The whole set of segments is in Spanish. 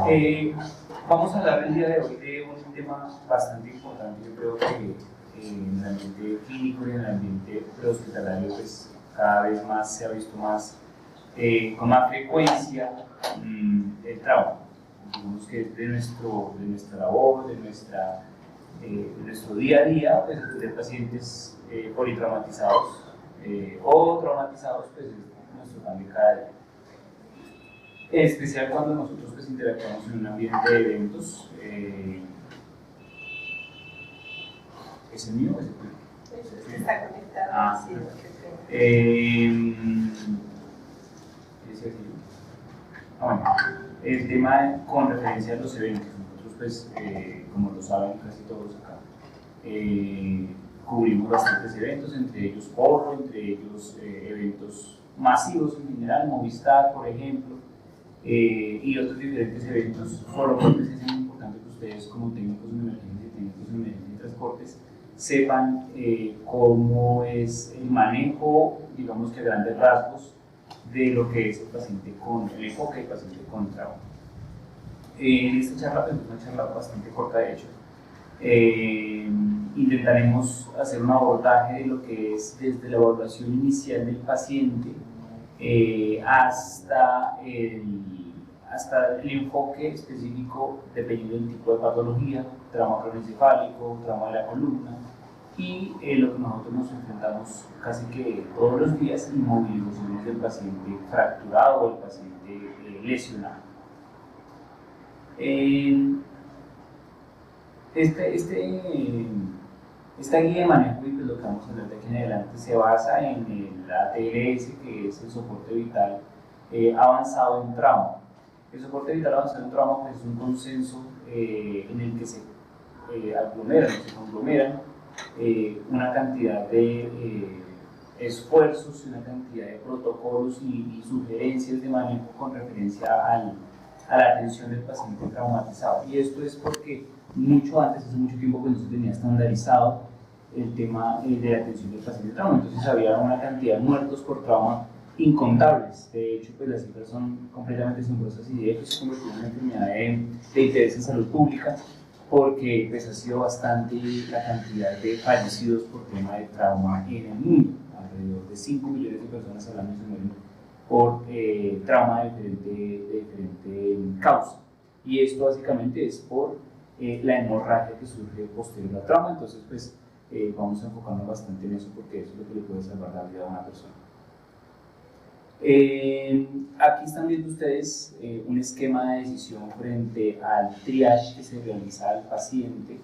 Eh, Vamos a hablar el día de hoy de un tema bastante importante. Yo creo que en el ambiente clínico y en el ambiente prehospitalario pues, cada vez más se ha visto más, con más frecuencia el trauma. Digamos que de nuestra labor, de nuestro día a día, pues de pacientes politraumatizados o traumatizados, pues es nuestro pan de cada día. En especial cuando nosotros pues, interactuamos en un ambiente de eventos. ¿Es el mío o es el tuyo? Está conectado. Sí, bueno, el tema con referencia a los eventos, nosotros pues, como lo saben casi todos acá, cubrimos bastantes eventos, entre ellos porro, entre ellos eventos masivos en general, Movistar por ejemplo, y otros diferentes eventos. Por lo cual es muy importante que ustedes como técnicos en emergencia, técnicos en emergencia y transportes, sepan cómo es el manejo, digamos que a grandes rasgos, de lo que es el paciente con el enfoque del paciente con trauma. En esta charla, pues, es una charla bastante corta de hecho, intentaremos hacer un abordaje de lo que es desde la evaluación inicial del paciente hasta el enfoque específico dependiendo del tipo de patología, trauma craneoencefálico, trauma de la columna y lo que nosotros nos enfrentamos casi que todos los días, inmovilizaciones del paciente fracturado o el paciente lesionado. Esta guía de manejo, y pues lo que vamos a hablar de aquí en adelante, se basa en el ATLS, que es el soporte vital avanzado en trauma. El soporte vital avanzado en trauma pues, es un consenso en el que se conglomeran una cantidad de esfuerzos, una cantidad de protocolos y sugerencias de manejo con referencia a la atención del paciente traumatizado. Y esto es porque mucho antes, hace mucho tiempo, no se tenía estandarizado el tema de la atención del paciente trauma. Entonces había una cantidad de muertos por trauma incontables. De hecho, pues las cifras son completamente asombrosas y de hecho se convirtió en una enfermedad de interés en salud pública porque pues, ha sido bastante la cantidad de fallecidos por tema de trauma en el mundo. Alrededor de 5 millones de personas al año se mueren por trauma de diferente causa. Y esto básicamente es por la hemorragia que surge posterior al trauma. Entonces, pues vamos a enfocarnos bastante en eso porque eso es lo que le puede salvar la vida a una persona. Aquí están viendo ustedes un esquema de decisión frente al triage que se realiza al paciente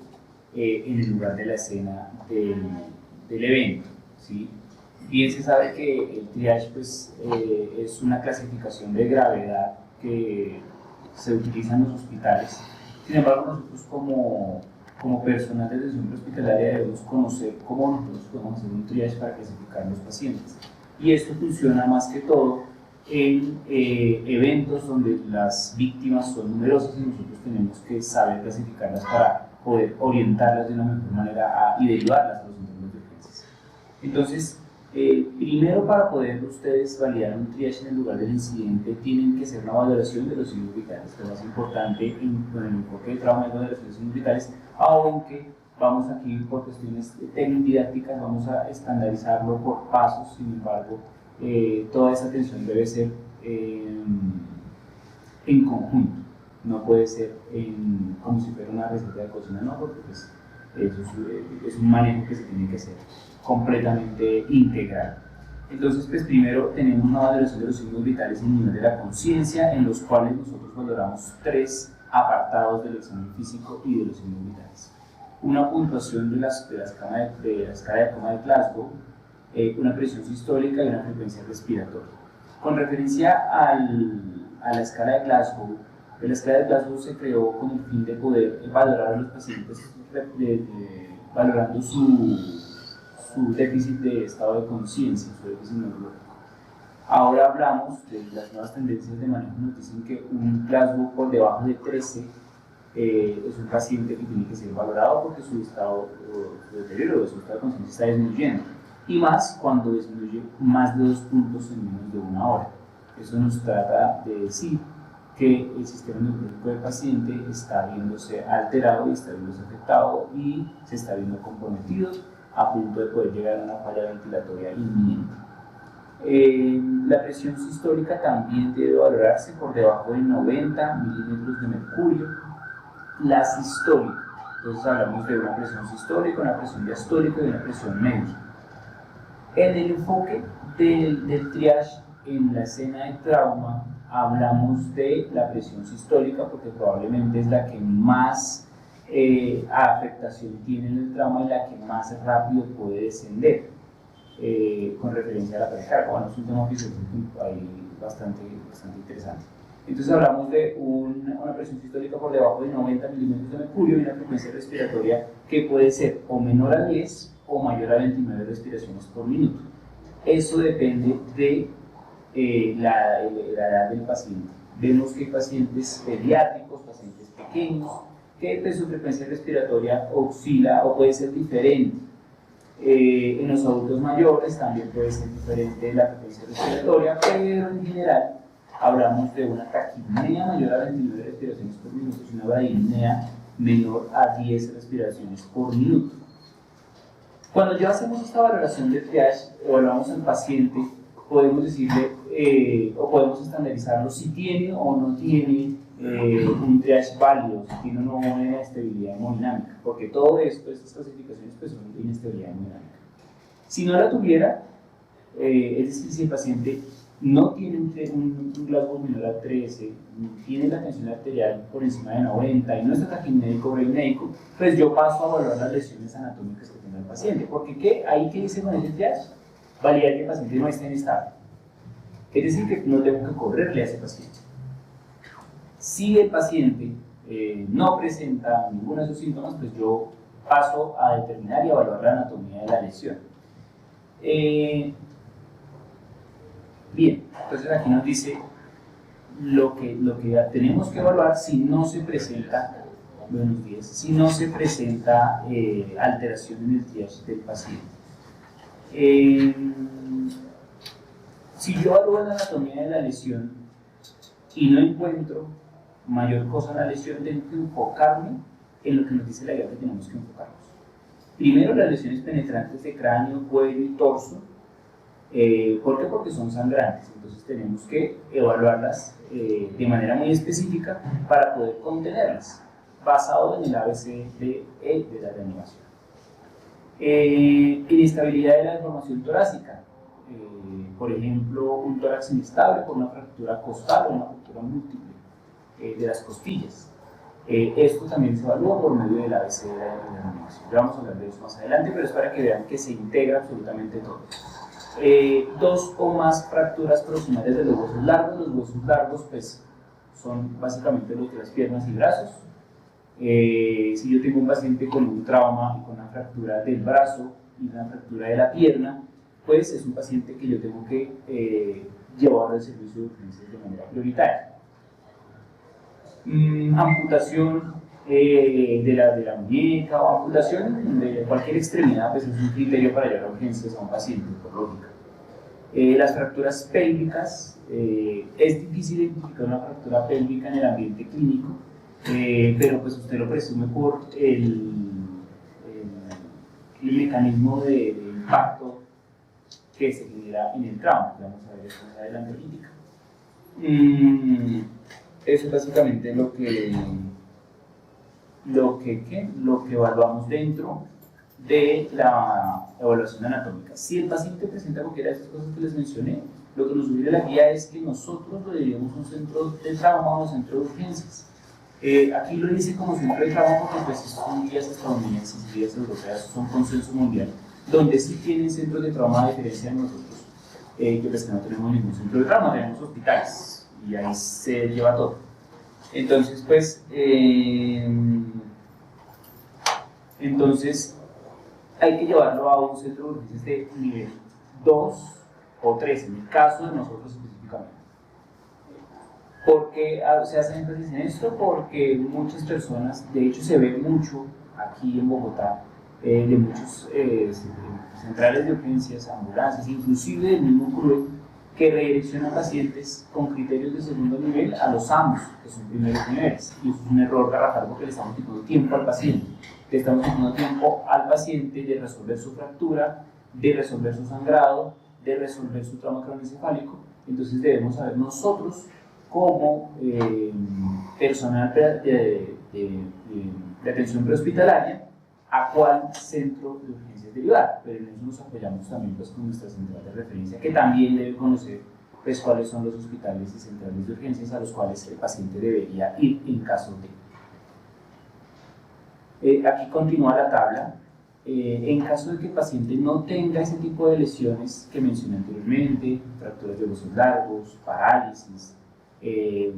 en el lugar de la escena del evento, ¿sí? Bien se sabe que el triage pues, es una clasificación de gravedad que se utiliza en los hospitales. Sin embargo, nosotros como personal de atención hospitalaria debemos conocer cómo nosotros podemos hacer un triage para clasificar los pacientes. Y esto funciona más que todo en eventos donde las víctimas son numerosas y nosotros tenemos que saber clasificarlas para poder orientarlas de una mejor manera y derivarlas a los centros de urgencias. Entonces, primero para poder ustedes validar un triage en el lugar del incidente tienen que hacer una valoración de los signos vitales, que es más importante con el enfoque de trauma y valoración de signos vitales, aunque vamos aquí por cuestiones técnico-didácticas, vamos a estandarizarlo por pasos. Sin embargo, toda esa atención debe ser en conjunto, no puede ser como si fuera una receta de cocina, no, porque pues, eso es un manejo que se tiene que hacer completamente integral. Entonces, pues primero tenemos una valoración de los signos vitales en nivel de la conciencia, en los cuales nosotros valoramos 3 apartados del examen físico y de los signos vitales. Una puntuación de la escala de coma de Glasgow, una presión sistólica y una frecuencia respiratoria. Con referencia a la escala de Glasgow, la escala de Glasgow se creó con el fin de poder valorar a los pacientes valorando su déficit de estado de conciencia, su déficit neurológico. Ahora hablamos de las nuevas tendencias de manejo, nos dicen que un Glasgow por debajo de 13 es un paciente que tiene que ser valorado porque su estado de deterioro, su estado de conciencia está disminuyendo, y más cuando disminuye más de 2 puntos en menos de 1 hora. Eso nos trata de decir que el sistema neurológico del paciente está viéndose alterado y está viéndose afectado y se está viendo comprometido a punto de poder llegar a una falla ventilatoria inminente. La presión sistólica también debe valorarse por debajo de 90 milímetros de mercurio. La sistólica, entonces hablamos de una presión sistólica, una presión diastólica y una presión media. En el enfoque del triage en la escena de trauma, hablamos de la presión sistólica porque probablemente es la que más afectación tiene en el trauma y la que más rápido puede descender con referencia a la precarga. Bueno, es un tema fisiológico ahí bastante interesante. Entonces hablamos de una presión sistólica por debajo de 90 milímetros de mercurio y una frecuencia respiratoria que puede ser o menor a 10 o mayor a 29 respiraciones por minuto. Eso depende de la edad del paciente. Vemos que hay pacientes pediátricos, pacientes pequeños, que su frecuencia respiratoria oscila o puede ser diferente. En los adultos mayores también puede ser diferente la frecuencia respiratoria, pero en general hablamos de una taquipnea mayor a 29 respiraciones por minuto y una bradipnea menor a 10 respiraciones por minuto. Cuando ya hacemos esta valoración de triage, evaluamos al paciente, podemos decirle o podemos estandarizarlo si tiene o no tiene un triage válido, si tiene o no una inestabilidad hemodinámica, porque todo esto, estas clasificaciones, pues son de inestabilidad hemodinámica. Si no la tuviera, es decir, si el paciente no tiene un Glasgow menor a 13, tiene la tensión arterial por encima de 90 y no está taquipnéico bradymédico, pues yo paso a evaluar las lesiones anatómicas que tenga el paciente. Porque ¿qué? Ahí que dice con el triage, validar que el paciente no esté en estado. Es decir, que no tengo que correrle a ese paciente. Si el paciente no presenta ninguno de esos síntomas, pues yo paso a determinar y evaluar la anatomía de la lesión. Bien, entonces aquí nos dice lo que tenemos que evaluar si no se presenta, buenos días, si no se presenta alteración en el triage del paciente. Si yo evalúo la anatomía de la lesión y no encuentro mayor cosa en la lesión, tengo que enfocarme en lo que nos dice la guía que tenemos que enfocarnos. Primero, las lesiones penetrantes de cráneo, cuello y torso. ¿Por qué? Porque son sangrantes, entonces tenemos que evaluarlas de manera muy específica para poder contenerlas, basado en el ABC de la reanimación. Inestabilidad de la deformación torácica, por ejemplo, un tórax inestable por una fractura costal o una fractura múltiple de las costillas. Esto también se evalúa por medio del ABC de la reanimación. Ya vamos a hablar de eso más adelante, pero es para que vean que se integra absolutamente todo. Dos o más fracturas proximales de los huesos largos pues son básicamente los de las piernas y brazos. Si yo tengo un paciente con un trauma y con una fractura del brazo y una fractura de la pierna, pues es un paciente que yo tengo que llevar al servicio de urgencias de manera prioritaria. Amputación de la muñeca o amputación de cualquier extremidad, pues es un criterio para llevar a urgencias a un paciente, por lógica. Las fracturas pélvicas, es difícil identificar una fractura pélvica en el ambiente clínico, pero pues usted lo presume por el mecanismo de impacto que se genera en el trauma. Vamos a ver esto más adelante ahorita. Eso es básicamente lo que evaluamos dentro de la evaluación anatómica. Si el paciente presenta cualquiera de esas cosas que les mencioné, lo que nos sugiere la guía es que nosotros lo diríamos un centro de trauma o un centro de urgencias. Aquí lo dice como centro de trauma porque pues son guías estadounidenses, guías europeas, son consenso mundial, donde sí tienen centros de trauma a diferencia de nosotros, que pues que no tenemos ningún centro de trauma, tenemos hospitales y ahí se lleva todo. Entonces pues hay que llevarlo a un centro de urgencias de nivel 2 o 3, en el caso de nosotros específicamente. ¿Por qué se hace énfasis en esto? Porque muchas personas, de hecho se ve mucho aquí en Bogotá, de muchos centrales de urgencias, ambulancias, inclusive del mismo CRUE, que redirecciona pacientes con criterios de segundo nivel a los AMUS, que son primeros niveles. Y eso es un error garrafal porque le estamos quitando tiempo al paciente. Le estamos quitando tiempo al paciente de resolver su fractura, de resolver su sangrado, de resolver su trauma craneoencefálico. Entonces debemos saber nosotros como personal de atención prehospitalaria a cuál centro de urgencias derivar, pero en eso nos apoyamos también pues, con nuestra central de referencia, que también debe conocer pues, cuáles son los hospitales y centrales de urgencias a los cuales el paciente debería ir en caso de. Aquí continúa la tabla. En caso de que el paciente no tenga ese tipo de lesiones que mencioné anteriormente, fracturas de huesos largos, parálisis,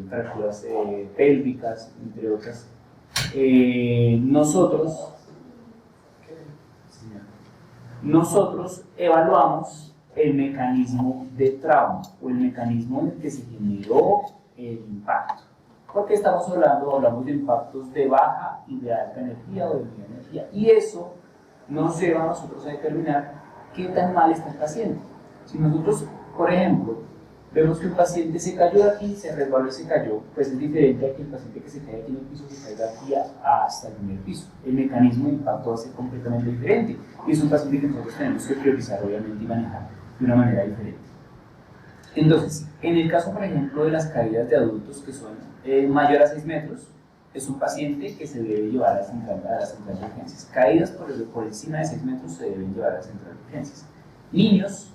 fracturas pélvicas, entre otras, nosotros evaluamos el mecanismo de trauma o el mecanismo en el que se generó el impacto. Porque hablamos de impactos de baja y de alta energía o de media energía. Y eso nos lleva a nosotros a determinar qué tan mal está el paciente. Si nosotros, por ejemplo, vemos que un paciente se cayó de aquí, se resbaló y se cayó, pues es diferente a que el paciente que se cae aquí en el piso se caiga aquí hasta el primer piso. El mecanismo de impacto va a ser completamente diferente. Y es un paciente que nosotros tenemos que priorizar, obviamente, y manejar de una manera diferente. Entonces, en el caso, por ejemplo, de las caídas de adultos que son mayor a 6 metros, es un paciente que se debe llevar a la central de urgencias. Caídas por encima de 6 metros se deben llevar a la central de urgencias. Niños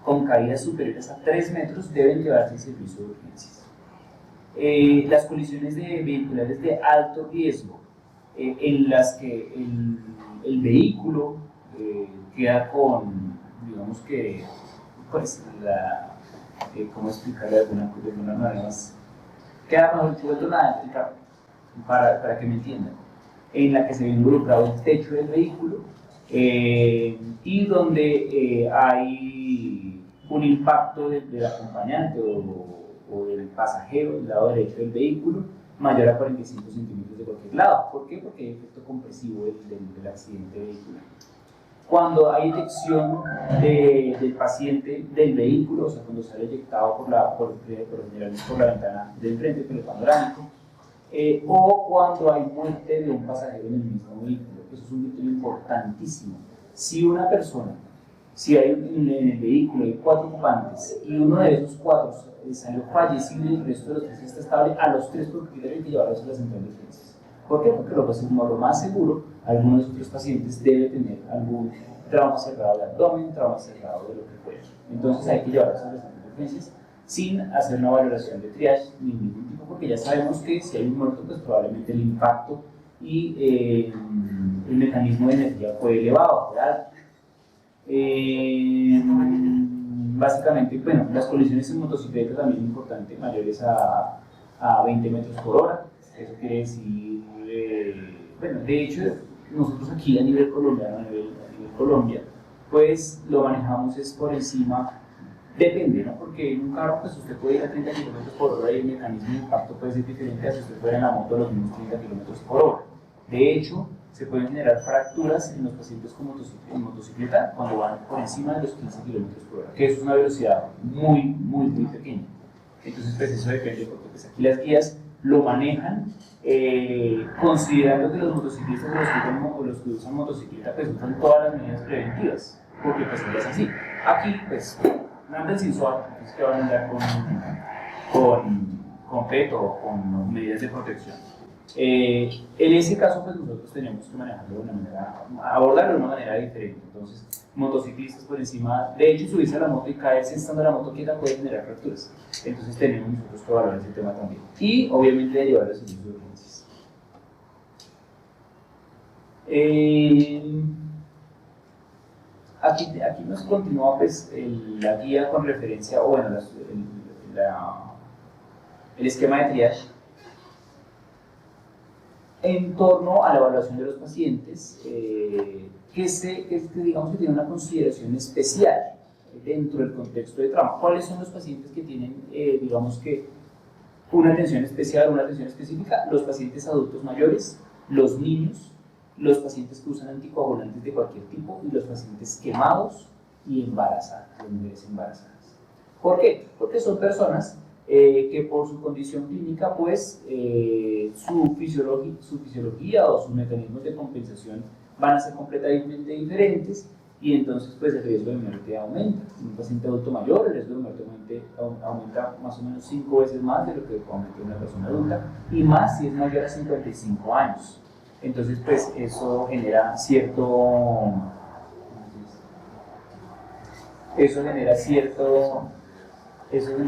con caídas superiores a 3 metros deben llevarse al servicio de urgencias. Las colisiones vehiculares de alto riesgo, en las que el vehículo queda con, digamos que, pues, ¿cómo explicarle de alguna manera más? Queda mejor vuelto nada el carro, para que me entiendan, en la que se ve involucrado el techo del vehículo y donde hay un impacto del acompañante o del pasajero del lado derecho del vehículo mayor a 45 centímetros de cualquier lado. ¿Por qué? Porque hay efecto compresivo del accidente vehicular. Cuando hay eyección del paciente del vehículo, o sea, cuando sale eyectado por la ventana del frente, por el panorámico, o cuando hay muerte de un pasajero en el mismo vehículo. Eso es un criterio importantísimo. Si hay en el vehículo hay 4 ocupantes y uno de esos 4 salió fallecido y el resto de los 3 está estable, a los 3 por criterio hay que llevarlos a la central de urgencias. ¿Por qué? Porque lo más seguro, alguno de esos 3 pacientes debe tener algún trauma cerrado de abdomen, trauma cerrado de lo que fuera. Entonces hay que llevarlos a la central de urgencias sin hacer una valoración de triage ni ningún tipo, porque ya sabemos que si hay un muerto, pues probablemente el impacto y el mecanismo de energía fue elevado, ¿verdad? Básicamente, bueno, las colisiones en motocicleta también es importante, mayores a 20 metros por hora. Eso quiere decir, bueno, de hecho, nosotros aquí a nivel colombiano, a nivel Colombia, pues lo manejamos es por encima, depende, ¿no? Porque en un carro, pues usted puede ir a 30 km por hora y el mecanismo de impacto puede ser diferente a si usted fuera en la moto a los mismos 30 km por hora. De hecho, se pueden generar fracturas en los pacientes con motocicleta cuando van por encima de los 15 km por hora, que es una velocidad muy pequeña. Entonces, pues eso depende, porque pues, aquí las guías lo manejan considerando que los motociclistas o los que usan motocicleta pues usan todas las medidas preventivas, porque pues es así. Aquí, pues, andan sin suave, entonces que van a andar con peto o con medidas de protección. En ese caso, pues nosotros tenemos que manejarlo de una manera, abordarlo de una manera diferente. Entonces, motociclistas por encima, de hecho, subirse a la moto y caerse estando la moto quieta puede generar fracturas. Entonces, tenemos nosotros que valorar ese tema también. Y, obviamente, llevar el servicio de urgencias. Aquí nos continúa pues, la guía con referencia, o bueno, el esquema de triage en torno a la evaluación de los pacientes, que digamos que tiene una consideración especial dentro del contexto de trauma. ¿Cuáles son los pacientes que tienen, digamos que, una atención especial, una atención específica? Los pacientes adultos mayores, los niños, los pacientes que usan anticoagulantes de cualquier tipo y los pacientes quemados y embarazadas, las mujeres embarazadas. ¿Por qué? Porque son personas que por su condición clínica, pues su fisiología o sus mecanismos de compensación van a ser completamente diferentes y entonces pues el riesgo de muerte aumenta. En un paciente adulto mayor el riesgo de muerte aumenta más o menos 5 veces más de lo que aumenta en una persona adulta y más si es mayor a 55 años. Entonces pues eso genera cierto digamos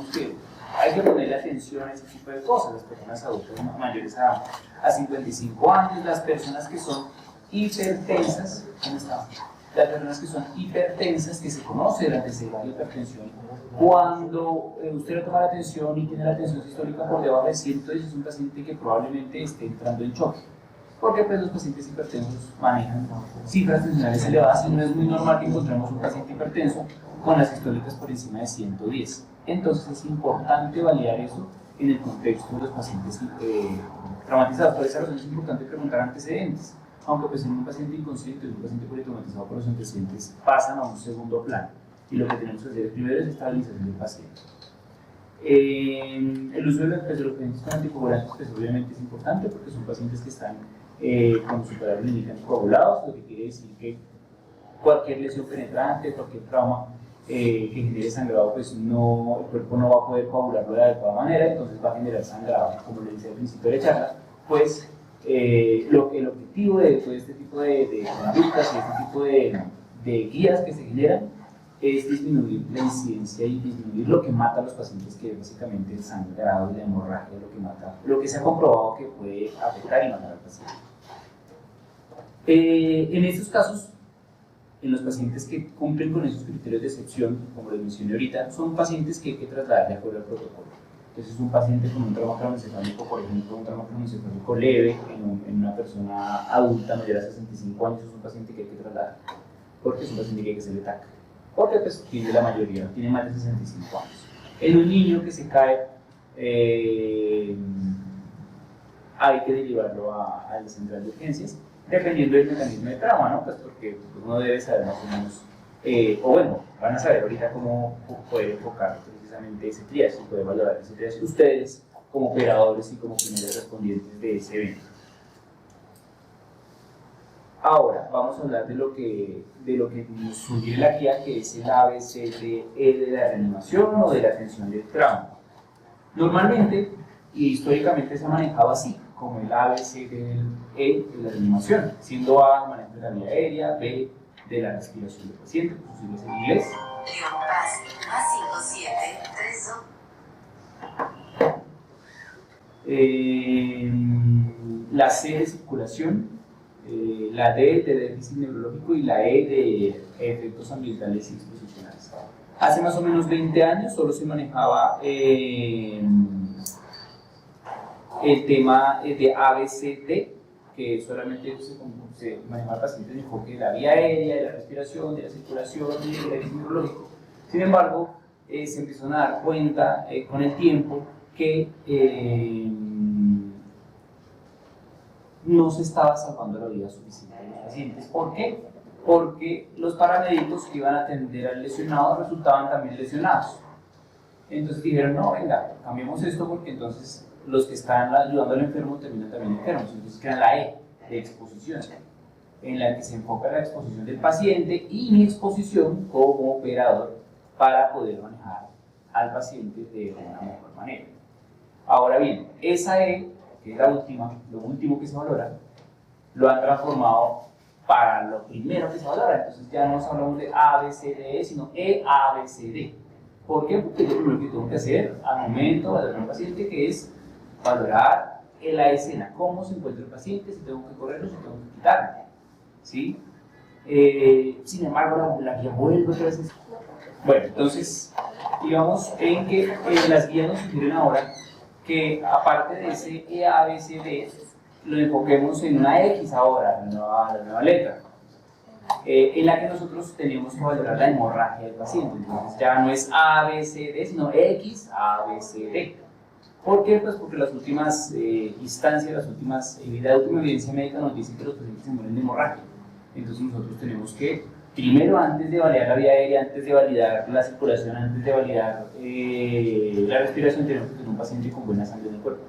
que hay que ponerle atención a ese tipo de cosas, las personas adultas mayores a 55 años, las personas que son hipertensas, ¿cómo está? Las personas que son hipertensas, que se conoce el antecedente de la hipertensión, cuando usted le toma la tensión y tiene la tensión sistólica por debajo de 110, es un paciente que probablemente esté entrando en choque. Porque pues, los pacientes hipertensos manejan cifras tensionales elevadas y no es muy normal que encontremos un paciente hipertenso con las sistólicas por encima de 110. Entonces es importante validar eso en el contexto de los pacientes traumatizados. Por esa razón es importante preguntar antecedentes, aunque pues en un paciente inconsciente o un paciente politraumatizado por los antecedentes pasan a un segundo plano y lo que tenemos que hacer primero es estabilización del paciente. El uso de los pacientes con anticoagulantes pues obviamente es importante porque son pacientes que están con superávit limitante coagulados, lo que quiere decir que cualquier lesión penetrante, cualquier trauma que genere sangrado, pues el cuerpo no va a poder coagularlo de la adecuada manera, entonces va a generar sangrado, como le decía al principio de la charla, pues el objetivo de todo este tipo de conductas y este tipo de guías que se generan es disminuir la incidencia y disminuir lo que mata a los pacientes, que es básicamente el sangrado y la hemorragia, lo que mata, lo que se ha comprobado que puede afectar y matar al paciente. En estos casos, en los pacientes que cumplen con esos criterios de excepción, como les mencioné ahorita, son pacientes que hay que trasladar de acuerdo al protocolo. Entonces, un paciente con un trauma craneoencefálico, por ejemplo, un trauma craneoencefálico leve en una persona adulta mayor a 65 años, es un paciente que hay que trasladar, porque es un paciente que hay que hacerle TAC, porque pues, tiene la mayoría, tiene más de 65 años. En un niño que se cae, hay que derivarlo a la central de urgencias, dependiendo del mecanismo de trauma, ¿no? Pues porque uno debe saber más o menos, o bueno, van a saber ahorita cómo poder enfocar precisamente ese triage, poder valorar ese triage ustedes como operadores y como primeros respondientes de ese evento. Ahora vamos a hablar de lo que nos sugiere la guía, que es el ABCDE de la reanimación o de la atención del trauma. Normalmente y históricamente se ha manejado así, como el ABCDE de la reanimación, siendo A el manejo de la vía aérea, B de la respiración del paciente, por sus siglas en inglés. La C de circulación, la D de déficit neurológico y la E de efectos ambientales y exposicionales. Hace más o menos 20 años solo se manejaba el tema de ABCD, que solamente se manejaba pacientes en enfoque de la vía aérea, de la respiración, de la circulación y del déficit neurológico. Sin embargo, se empezaron a dar cuenta con el tiempo que no se estaba salvando la vida suficiente de los pacientes. ¿Por qué? Porque los paramédicos que iban a atender al lesionado resultaban también lesionados. Entonces dijeron, no, venga, cambiemos esto porque entonces los que están ayudando al enfermo terminan también enfermos. Entonces queda la E de exposición, en la que se enfoca la exposición del paciente y mi exposición como operador para poder manejar al paciente de una mejor manera. Ahora bien, esa E, que es la última, lo último que se valora, lo han transformado para lo primero que se valora. Entonces ya no hablamos de A, B, C, D, E, sino E, A, B, C, D. ¿Por qué? Porque lo primero que tengo que hacer al momento de valorar a un paciente, que es valorar la escena, cómo se encuentra el paciente, si tengo que correrlo, si tengo que quitarlo, ¿sí? Sin embargo, la guía vuelve otra vez. Bueno, entonces, digamos en que las guías nos sugieren ahora que aparte de ese E, A, B, C, D, lo enfoquemos en una X ahora, la nueva letra, en la que nosotros tenemos que valorar la hemorragia del paciente. Entonces ya no es A, B, C, D, sino X, A, B, C, D. ¿Por qué? Pues porque las últimas instancias, la última evidencia médica nos dicen que los pacientes se mueren de hemorragia. Entonces nosotros tenemos que primero, antes de validar la vía aérea, antes de validar la circulación, antes de validar la respiración, tenemos que tener un paciente con buena sangre en el cuerpo.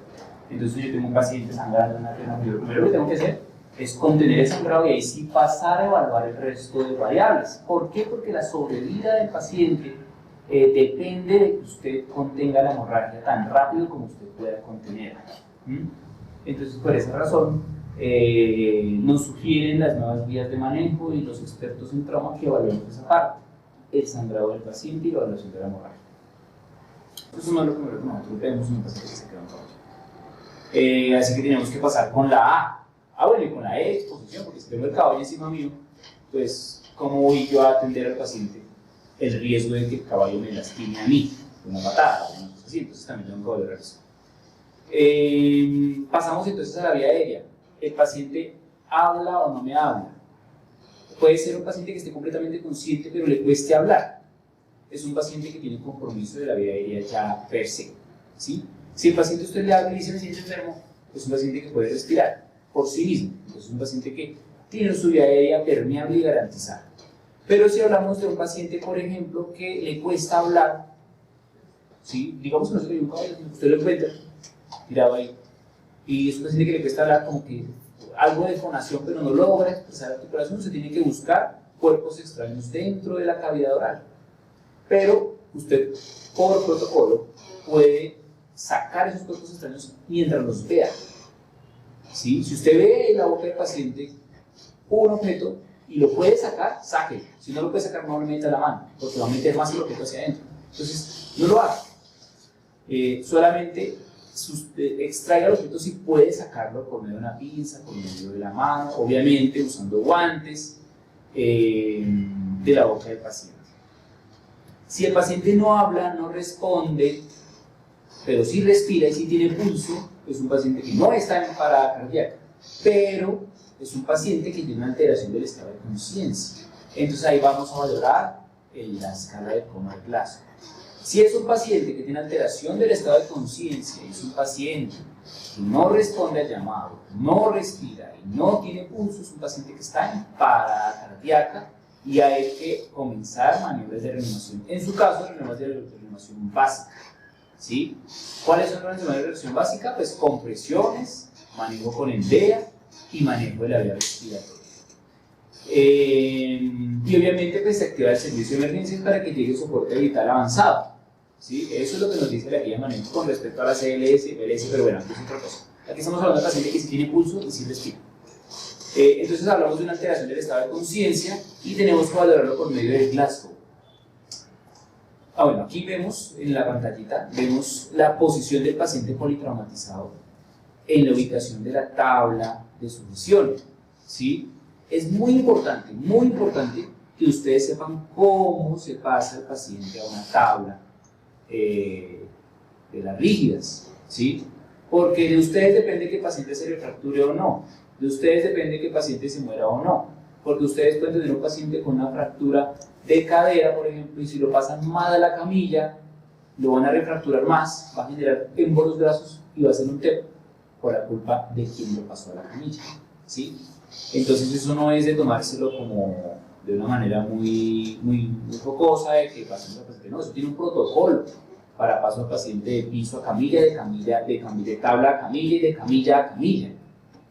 Entonces yo tengo un paciente sangrando en la pierna, lo primero que tengo que hacer es contener el sangrado y ahí sí pasar a evaluar el resto de variables. ¿Por qué? Porque la sobrevida del paciente depende de que usted contenga la hemorragia tan rápido como usted pueda contenerla. Entonces, por esa razón, nos sugieren las nuevas vías de manejo y los expertos en trauma que evaluemos esa parte, el sangrado del paciente y la evaluación de la hemorragia. Eso no es lo primero que nosotros vemos en un paciente que se queda en caballo. Así que tenemos que pasar con la A. Bueno, y con la E, exposición, porque si tengo el caballo encima mío, pues, ¿cómo voy yo a atender al paciente el riesgo de que el caballo me lastime a mí, una patada o una cosa así? Entonces también tengo que evaluar eso. Pasamos entonces a la vía aérea. ¿El paciente habla o no me habla? Puede ser un paciente que esté completamente consciente pero le cueste hablar. Es un paciente que tiene compromiso de la vía aérea ya per se, ¿sí? Si el paciente usted le habla y dice me siento enfermo, es un paciente que puede respirar por sí mismo. Entonces es un paciente que tiene su vía aérea permeable y garantizada. Pero si hablamos de un paciente, por ejemplo, que le cuesta hablar, ¿sí? Digamos que no se le dio un caballo, usted lo encuentra tirado ahí, y es un paciente que le cuesta hablar como que algo de fonación pero no logra expresar articulación, se tiene que buscar cuerpos extraños dentro de la cavidad oral. Pero usted, por protocolo, puede sacar esos cuerpos extraños mientras los vea. ¿Sí? Si usted ve en la boca del paciente un objeto y lo puede sacar, sáquelo. Si no lo puede sacar, no le meta la mano, porque va a meter más el objeto hacia adentro. Entonces, no lo haga. Solamente extraiga el objeto si puede sacarlo por medio de una pinza, por medio de la mano, obviamente usando guantes de la boca del paciente. Si el paciente no habla, no responde, pero sí respira y sí tiene pulso, es un paciente que no está en parada cardíaca, pero es un paciente que tiene una alteración del estado de conciencia. Entonces ahí vamos a valorar la escala de coma de Glasgow. Si es un paciente que tiene alteración del estado de conciencia y es un paciente que no responde al llamado, no respira y no tiene pulso, es un paciente que está en parada cardíaca y hay que comenzar maniobras de reanimación. En su caso, maniobras de reanimación básica. ¿Sí? ¿Cuáles son las maniobras de reanimación básica? Pues compresiones, manejo con endea y manejo de la vía respiratoria. Y obviamente pues se activa el servicio de emergencias para que llegue soporte vital avanzado. ¿Sí? Eso es lo que nos dice la guía de manejo con respecto a la CLS, PLS, pero bueno, aquí es otra cosa. Aquí estamos hablando de paciente que sí tiene pulso y sí respira. Entonces hablamos de una alteración del estado de conciencia y tenemos que valorarlo por medio del Glasgow. Bueno, aquí vemos en la pantallita, vemos la posición del paciente politraumatizado en la ubicación de la tabla de sujeción. ¿Sí? Es muy importante que ustedes sepan cómo se pasa el paciente a una tabla de las rígidas, ¿sí? Porque de ustedes depende que el paciente se refracture o no, de ustedes depende que el paciente se muera o no, porque ustedes pueden tener un paciente con una fractura de cadera, por ejemplo, y si lo pasan mal a la camilla, lo van a refracturar más, va a generar émbolos grasos y va a ser un TEP por la culpa de quien lo pasó a la camilla, ¿sí? Entonces eso no es de tomárselo como de una manera muy jocosa de que pasemos al paciente, no, eso tiene un protocolo para paso al paciente de piso a camilla, de tabla a camilla y de camilla a camilla.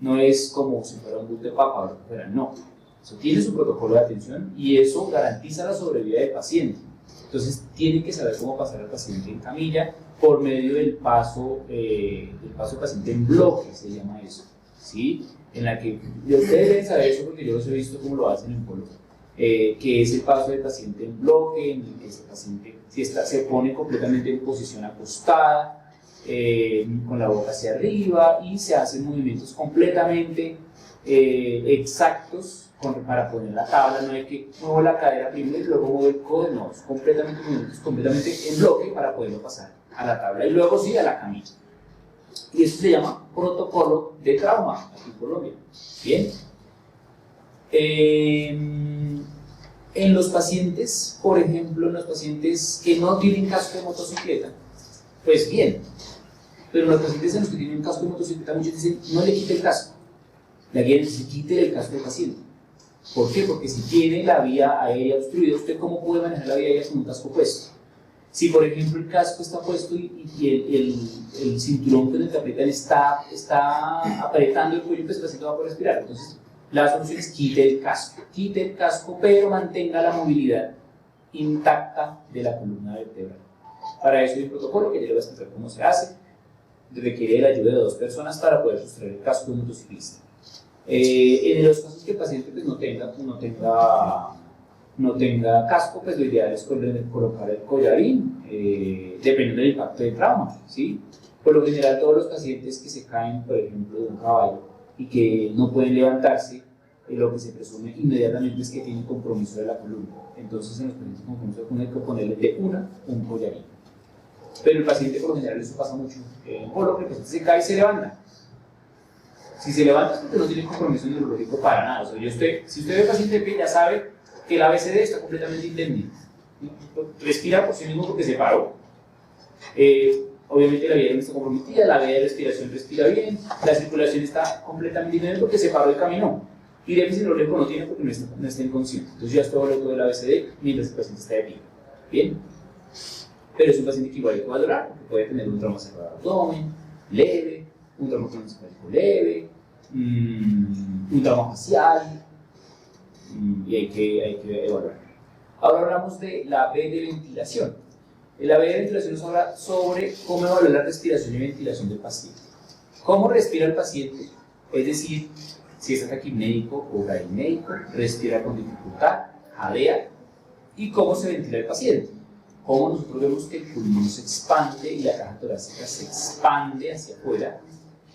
No es como si fuera un bus de papa o lo que fuera, no. Eso tiene su protocolo de atención y eso garantiza la sobrevida del paciente. Entonces tienen que saber cómo pasar al paciente en camilla por medio del paso del paciente en bloque, se llama eso, ¿sí? En la que ustedes deben saber eso porque yo los he visto cómo lo hacen en polo, que es el paso del paciente en bloque, en el que ese paciente se pone completamente en posición acostada, con la boca hacia arriba y se hacen movimientos completamente exactos para poner la tabla. No hay que muevo la cadera primero y luego muevo el codo, no, es completamente en bloque para poderlo pasar a la tabla y luego sí a la camilla. Y eso se llama protocolo de trauma aquí en Colombia. Bien. En los pacientes, por ejemplo, en los pacientes que no tienen casco de motocicleta, pues bien, pero en los pacientes en los que tienen un casco de motocicleta, muchos dicen, no le quite el casco. La guía dice, quite el casco del paciente. ¿Por qué? Porque si tiene la vía aérea obstruida, ¿usted cómo puede manejar la vía aérea con un casco puesto? Si, por ejemplo, el casco está puesto y el cinturón con el que apretan está apretando el cuello, pues el paciente va a poder respirar. Entonces, la solución es quite el casco, pero mantenga la movilidad intacta de la columna vertebral. Para eso hay un protocolo que ya le voy a explicar cómo se hace. Requiere la ayuda de 2 personas para poder sustraer el casco de un motociclista. En los casos que el paciente pues, no tenga casco, pues lo ideal es colocar el collarín, dependiendo del impacto del trauma, ¿sí? Por lo general, todos los pacientes que se caen, por ejemplo, de un caballo y que no pueden levantarse, lo que se presume inmediatamente es que tienen compromiso de la columna. Entonces, en los pacientes con compromiso de la columna hay que ponerle de un collarín. Pero el paciente, por lo general, eso pasa mucho, por lo que el paciente se cae y se levanta. Si se levanta es porque no tiene compromiso neurológico para nada. O sea, si usted ve al paciente de pie, ya sabe que el ABCD está completamente indemne. Respira por sí mismo porque se paró. Obviamente la vía no está comprometida, la vía de respiración respira bien, la circulación está completamente indemne porque se paró y caminó. Y déficit neurológico no tiene porque no está inconsciente. Entonces ya está hablando del ABCD mientras el paciente está de pie. Bien. Pero es un paciente que igual hay que valorar porque puede tener un trauma cerrado de abdomen, leve, un trauma cronocefálico leve, un trauma facial, y hay que evaluar. Ahora hablamos de la B de ventilación. La B de ventilación nos habla sobre cómo evaluar la respiración y ventilación del paciente. ¿Cómo respira el paciente? Es decir, si es taquipnéico o braquimédico, respira con dificultad, jadea, y cómo se ventila el paciente. Cómo nosotros vemos que el pulmón se expande y la caja torácica se expande hacia afuera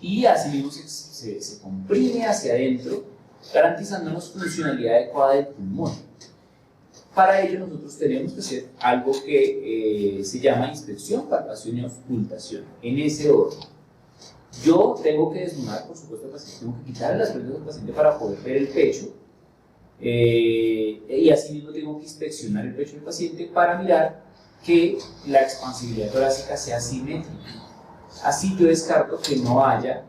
y así mismo se comprime hacia adentro, garantizándonos funcionalidad adecuada del pulmón. Para ello nosotros tenemos que hacer algo que se llama inspección, palpación y auscultación, en ese orden. Yo tengo que desnudar, por supuesto, al paciente, tengo que quitarle las prendas al paciente para poder ver el pecho, y así mismo tengo que inspeccionar el pecho del paciente para mirar que la expansibilidad torácica sea simétrica. Así yo descarto que no haya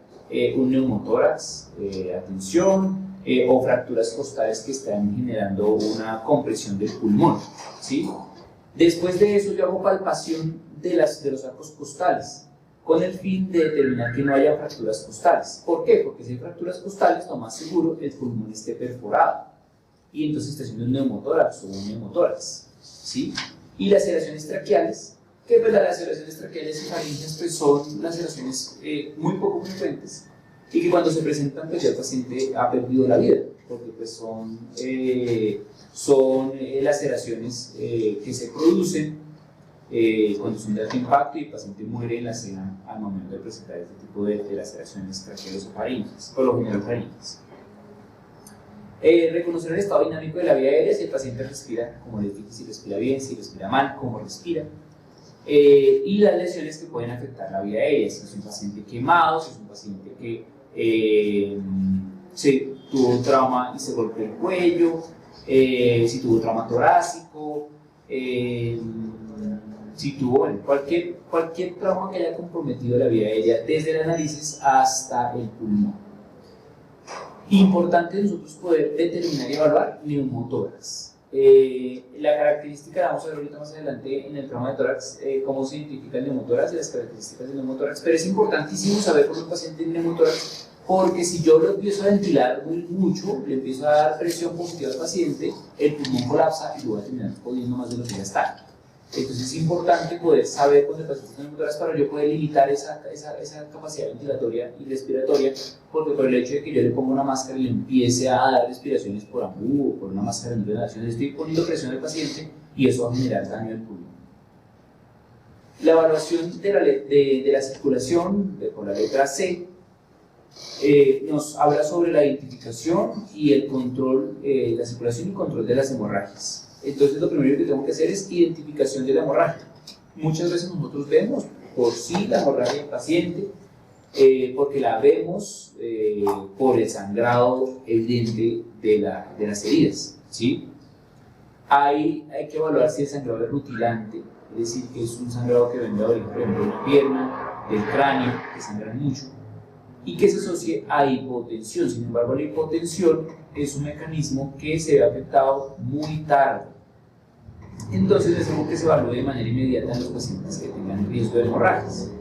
un neumotórax, atención, o fracturas costales que están generando una compresión del pulmón, ¿sí? Después de eso yo hago palpación de los arcos costales con el fin de determinar que no haya fracturas costales. ¿Por qué? Porque si hay fracturas costales, lo más seguro el pulmón esté perforado y entonces está haciendo un neumotórax o un neumotórax, ¿sí? Y las laceraciones traqueales, que pues las laceraciones traqueales y faríngeas pues son laceraciones muy poco frecuentes y que cuando se presentan pues ya el paciente ha perdido la vida, porque pues son laceraciones que se producen cuando son de alto impacto y el paciente muere en la escena al momento de presentar este tipo de laceraciones traqueales o faríngeas, por lo general faríngeas. Reconocer el estado dinámico de la vía aérea, si el paciente respira, como les dije, si respira bien, si respira mal, cómo respira, y las lesiones que pueden afectar la vía aérea, si es un paciente quemado, si es un paciente que se tuvo un trauma y se golpeó el cuello, si tuvo trauma torácico, si tuvo cualquier trauma que haya comprometido la vía aérea, desde las narices hasta el pulmón. Importante nosotros poder determinar y evaluar neumotórax. La característica, la vamos a ver ahorita más adelante en el trauma de tórax, cómo se identifica el neumotórax y las características del neumotórax, pero es importantísimo saber cómo el paciente tiene neumotórax, porque si yo lo empiezo a ventilar mucho, le empiezo a dar presión positiva al paciente, el pulmón colapsa y lo va a terminar jodiendo más de lo que ya está. Entonces es importante poder saber cuando el paciente tiene neumotórax para yo poder limitar esa capacidad ventilatoria y respiratoria, porque por el hecho de que yo le ponga una máscara y le empiece a dar respiraciones por AMBU o por una máscara de inhalación, le estoy poniendo presión al paciente y eso va a generar daño al pulmón. La evaluación de la circulación, con la letra C, nos habla sobre la identificación y el control, la circulación y control de las hemorragias. Entonces lo primero que tengo que hacer es identificación de la hemorragia. Muchas veces nosotros vemos por sí la hemorragia del paciente, porque la vemos por el sangrado evidente de las heridas, ¿sí? Hay que evaluar si el sangrado es rutilante, es decir, que es un sangrado que venga de origen, por ejemplo, de la pierna, del cráneo, que sangran mucho, y que se asocie a hipotensión. Sin embargo, la hipotensión es un mecanismo que se ve afectado muy tarde. Entonces es algo que se evalúa de manera inmediata en los pacientes que tengan riesgo de hemorragias.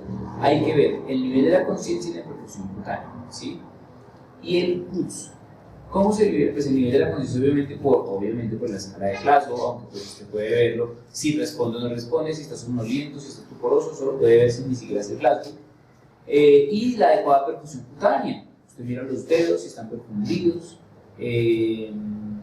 Hay que ver el nivel de la conciencia y la perfusión cutánea, ¿sí? Y el pulso. ¿Cómo se vive? Pues el nivel de la conciencia obviamente por la escala de Glasgow, aunque pues usted puede verlo si responde o no responde, si está somnoliento, si está estuporoso, solo puede ver si ni siquiera es el Glasgow. Y la adecuada perfusión cutánea. Usted mira los dedos, si están perfundidos,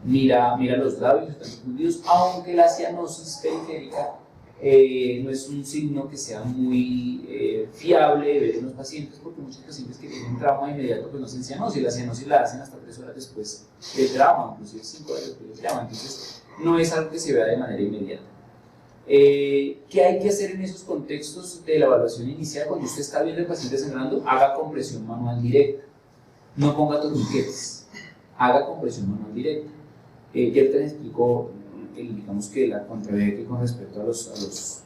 mira los labios, si están perfundidos, aunque la cianosis periférica no es un signo que sea muy fiable de ver en los pacientes, porque muchos pacientes que tienen trauma inmediato pues no hacen cianosis, la cianosis la hacen hasta 3 horas después del trauma, inclusive 5 horas después del trauma, entonces no es algo que se vea de manera inmediata. ¿Qué hay que hacer en esos contextos de la evaluación inicial? Cuando usted está viendo al paciente sangrando, haga compresión manual directa, no ponga torniquetes, haga compresión manual directa. Ya te explicó digamos que la contraria con respecto a los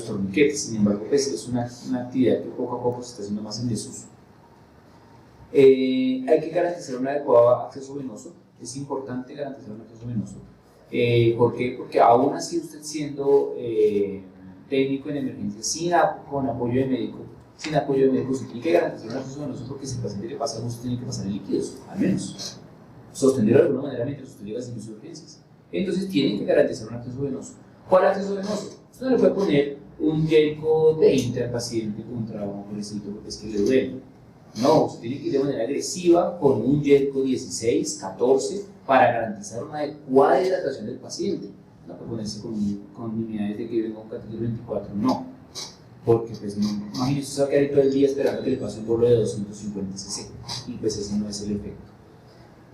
torniquetes. Sin embargo, pues es una actividad que poco a poco se está haciendo más en desuso. Hay que garantizar un adecuado acceso venoso. Es importante garantizar un acceso venoso. ¿Por qué? Porque aún así usted siendo técnico en emergencia con apoyo de médico, sin apoyo de médico, se tiene que garantizar un acceso venoso, porque si el paciente le pasa algo, usted tiene que pasar líquidos, al menos sostenerlo de alguna manera mientras usted llega a servicio de urgencias. Entonces tienen que garantizar un acceso venoso. ¿Cuál acceso venoso? Usted no le puede poner un Gelco 20 al paciente contra un pobrecito porque es que le duele. No, usted tiene que ir de manera agresiva con un Gelco 16, 14 para garantizar una adecuada hidratación del paciente. No puede ponerse con unidades de que venga un catéter 24, no. Porque pues no, imagínese, usted va a quedar todo el día esperando que le pase un bolo de 250 cc y pues ese no es el efecto.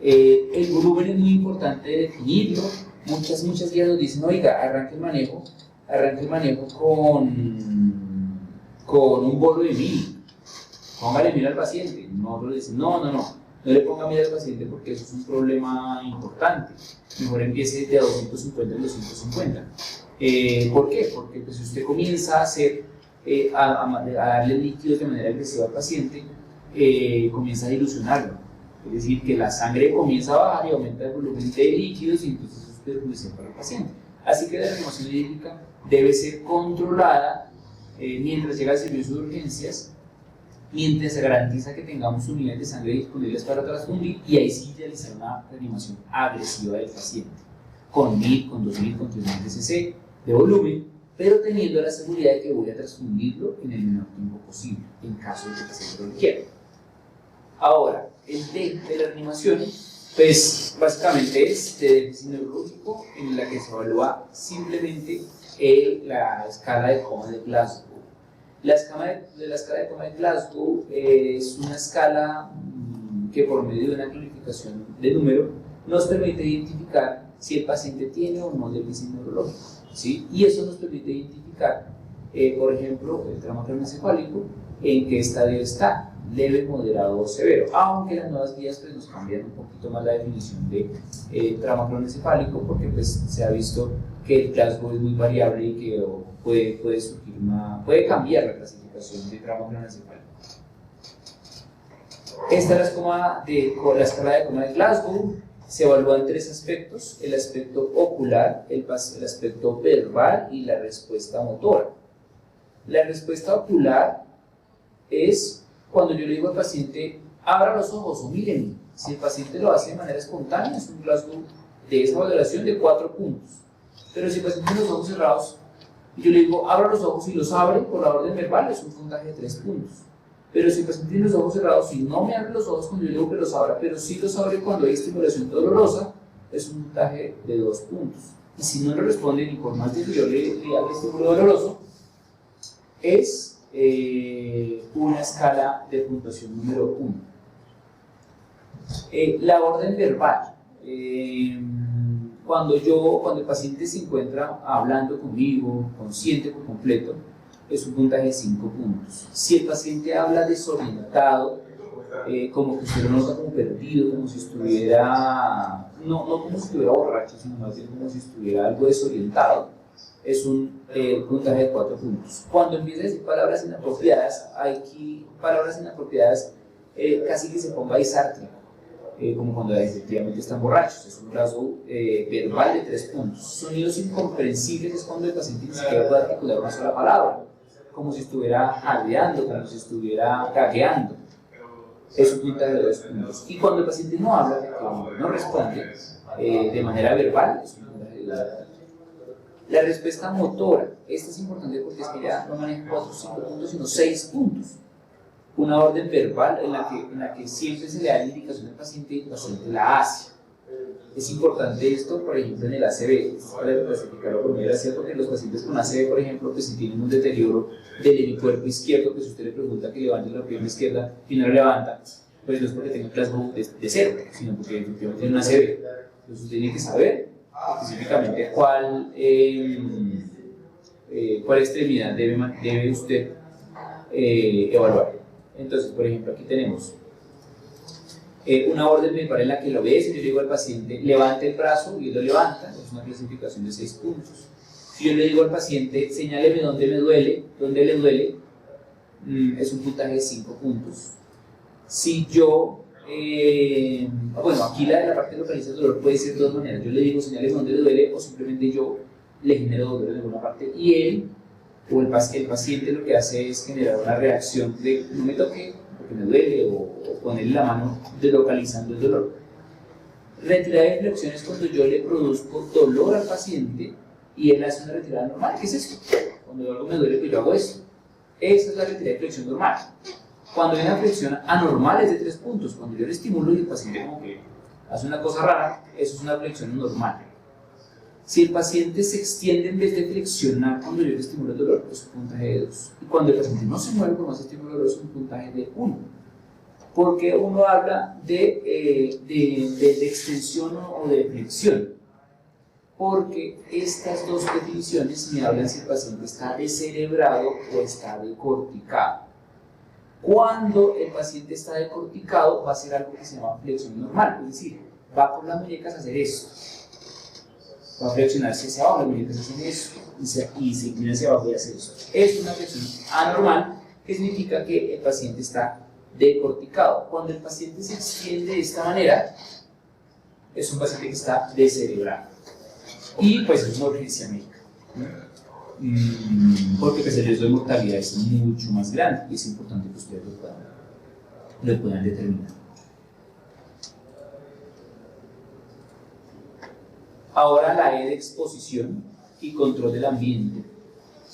El volumen es muy importante de definirlo. Muchas guías nos dicen, oiga, arranque el manejo con un bolo de 1000, póngale 1000 al paciente. Nosotros le decimos, no le ponga 1000 al paciente porque eso es un problema importante, mejor empiece de a 250 en 250. ¿Por qué? Porque pues, si usted comienza a darle líquidos de manera agresiva al paciente, comienza a dilucionarlo. Es decir, que la sangre comienza a bajar y aumenta el volumen de líquidos y entonces eso es perjudicial para el paciente. Así que la reanimación hídrica debe ser controlada mientras llega al servicio de urgencias, mientras se garantiza que tengamos unidades de sangre disponibles para transfundir y ahí sí realizar una reanimación agresiva del paciente, con 1000, con 2000, con 3000 cc de volumen, pero teniendo la seguridad de que voy a transfundirlo en el menor tiempo posible, en caso de que el paciente lo requiera. Ahora, el D de la reanimación, pues básicamente es de déficit neurológico, en la que se evalúa simplemente la escala de coma de Glasgow. La escala de coma de Glasgow es una escala que por medio de una clasificación de número nos permite identificar si el paciente tiene o no déficit neurológico, ¿sí? Y eso nos permite identificar, por ejemplo, el trauma craneoencefálico, en qué estadio está, leve, moderado o severo, aunque las nuevas guías pues, nos cambian un poquito más la definición de trauma craneoencefálico, porque pues, se ha visto que el Glasgow es muy variable y que puede cambiar la clasificación de trauma craneoencefálico. Esta es la escala de coma de Glasgow. Se evalúan 3 aspectos: el aspecto ocular, el aspecto verbal y la respuesta motora. La respuesta ocular es cuando yo le digo al paciente, abra los ojos o mírenme. Si el paciente lo hace de manera espontánea, es un Glasgow de esa valoración de 4 puntos. Pero si el paciente tiene los ojos cerrados, y yo le digo, abra los ojos y los abre por la orden verbal, es un puntaje de 3 puntos. Pero si el paciente tiene los ojos cerrados y no me abre los ojos cuando yo le digo que los abra, pero sí los abre cuando hay estimulación dolorosa, es un puntaje de 2 puntos. Y si no le responde ni por más de que yo le haga estímulo doloroso, es una escala de puntuación número 1. La orden verbal. Cuando el paciente se encuentra hablando conmigo, consciente por completo, es un puntaje de 5 puntos. Si el paciente habla desorientado, como que se lo nota como perdido, como si estuviera, no como si estuviera borracho, sino más bien como si estuviera algo desorientado, es un puntaje de 4 puntos. Cuando empieza a decir palabras inapropiadas, palabras inapropiadas casi que se ponga disártrico, como cuando efectivamente están borrachos. Es un rasgo verbal de 3 puntos. Sonidos incomprensibles es cuando el paciente ni siquiera puede articular una sola palabra, como si estuviera jadeando, como si estuviera gagueando. Es un puntaje de 2 puntos. Y cuando el paciente no habla, que no responde de manera verbal, es un puntaje de 2 puntos. La respuesta motora, esta es importante porque es que ya no maneja 4 o 5 puntos, sino 6 puntos. Una orden verbal en la que siempre se le da la indicación al paciente y el paciente la hace. Es importante esto, por ejemplo, en el ACV, para clasificarlo por medio de ACV, porque los pacientes con ACV, por ejemplo, pues si tienen un deterioro del hemicuerpo izquierdo, que si usted le pregunta que levante la pierna izquierda y no la levanta, pues no es porque tenga un Glasgow de 0, sino porque efectivamente tiene un ACV. Entonces usted tiene que saber específicamente cuál extremidad debe usted evaluar. Entonces, por ejemplo, aquí tenemos una orden verbal en la que lo ves y yo le digo al paciente, levante el brazo y él lo levanta, es una clasificación de 6 puntos. Si yo le digo al paciente, señáleme dónde me duele, dónde le duele, es un puntaje de 5 puntos. Si yo, bueno, aquí la parte de localiza el dolor puede ser de 2 maneras. Yo le digo, señáleme dónde le duele, o simplemente yo le genero dolor en alguna parte y él o el paciente lo que hace es generar una reacción de no me toque porque me duele o ponerle la mano deslocalizando el dolor. Retirada de inflexiones cuando yo le produzco dolor al paciente y él hace una retirada normal. ¿Qué es esto? Cuando algo me duele, pues yo hago esto. Esa es la retirada de flexión normal. Cuando hay una flexión anormal es de 3 puntos. Cuando yo le estimulo y el paciente como que hace una cosa rara, eso es una flexión normal. Si el paciente se extiende en vez de flexionar cuando yo le estimulo el dolor, es un puntaje de 2. Y cuando el paciente no se mueve con más estímulo doloroso, es un puntaje de 1. Porque uno habla de extensión o de flexión. Porque estas dos definiciones me hablan si el paciente está descerebrado o está decorticado. Cuando el paciente está decorticado, va a hacer algo que se llama flexión normal, es decir, va con las muñecas a hacer eso. Va a flexionarse hacia abajo, las muñecas hacen eso, y se inclina hacia abajo y hace eso. Es una flexión anormal, que significa que el paciente está decorticado. Cuando el paciente se extiende de esta manera, es un paciente que está descerebrado. Y pues es una urgencia médica, ¿no? Porque pues, el riesgo de mortalidad es mucho más grande y es importante que ustedes lo puedan determinar. Ahora la E de exposición y control del ambiente.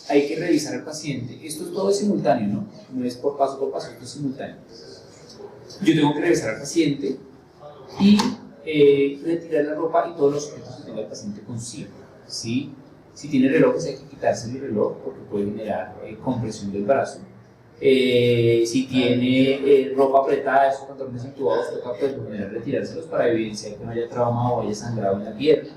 Hay que revisar al paciente. Esto todo es simultáneo, ¿no? No es por paso, esto es simultáneo. Yo tengo que revisar al paciente y retirar la ropa y todos los objetos que tenga el paciente consigo, ¿sí? Si tiene relojes hay que quitarse el reloj porque puede generar compresión del brazo. Si tiene ropa apretada, esos pantalones entubados, toca pues, retirárselos para evidenciar que no haya trauma o haya sangrado en la pierna.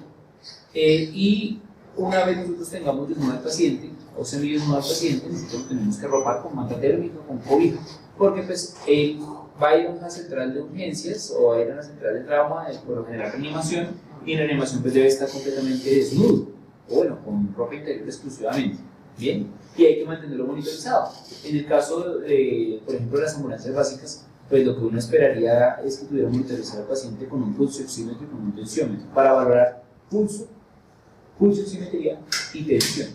Y una vez nosotros tengamos desnudo al paciente o semidesnudo al paciente, nosotros lo tenemos que arropar con manta térmica, con cobija, porque pues él va a ir a una central de urgencias o va a ir a una central de trauma, por lo general reanimación, y en reanimación pues debe estar completamente desnudo, o bueno, con ropa interior exclusivamente, ¿bien? Y hay que mantenerlo monitorizado. En el caso de, por ejemplo, las ambulancias básicas, pues lo que uno esperaría es que tuviera monitorizado al paciente con un pulso oxímetro y con un tensiómetro, para valorar pulso oximetría y tensión.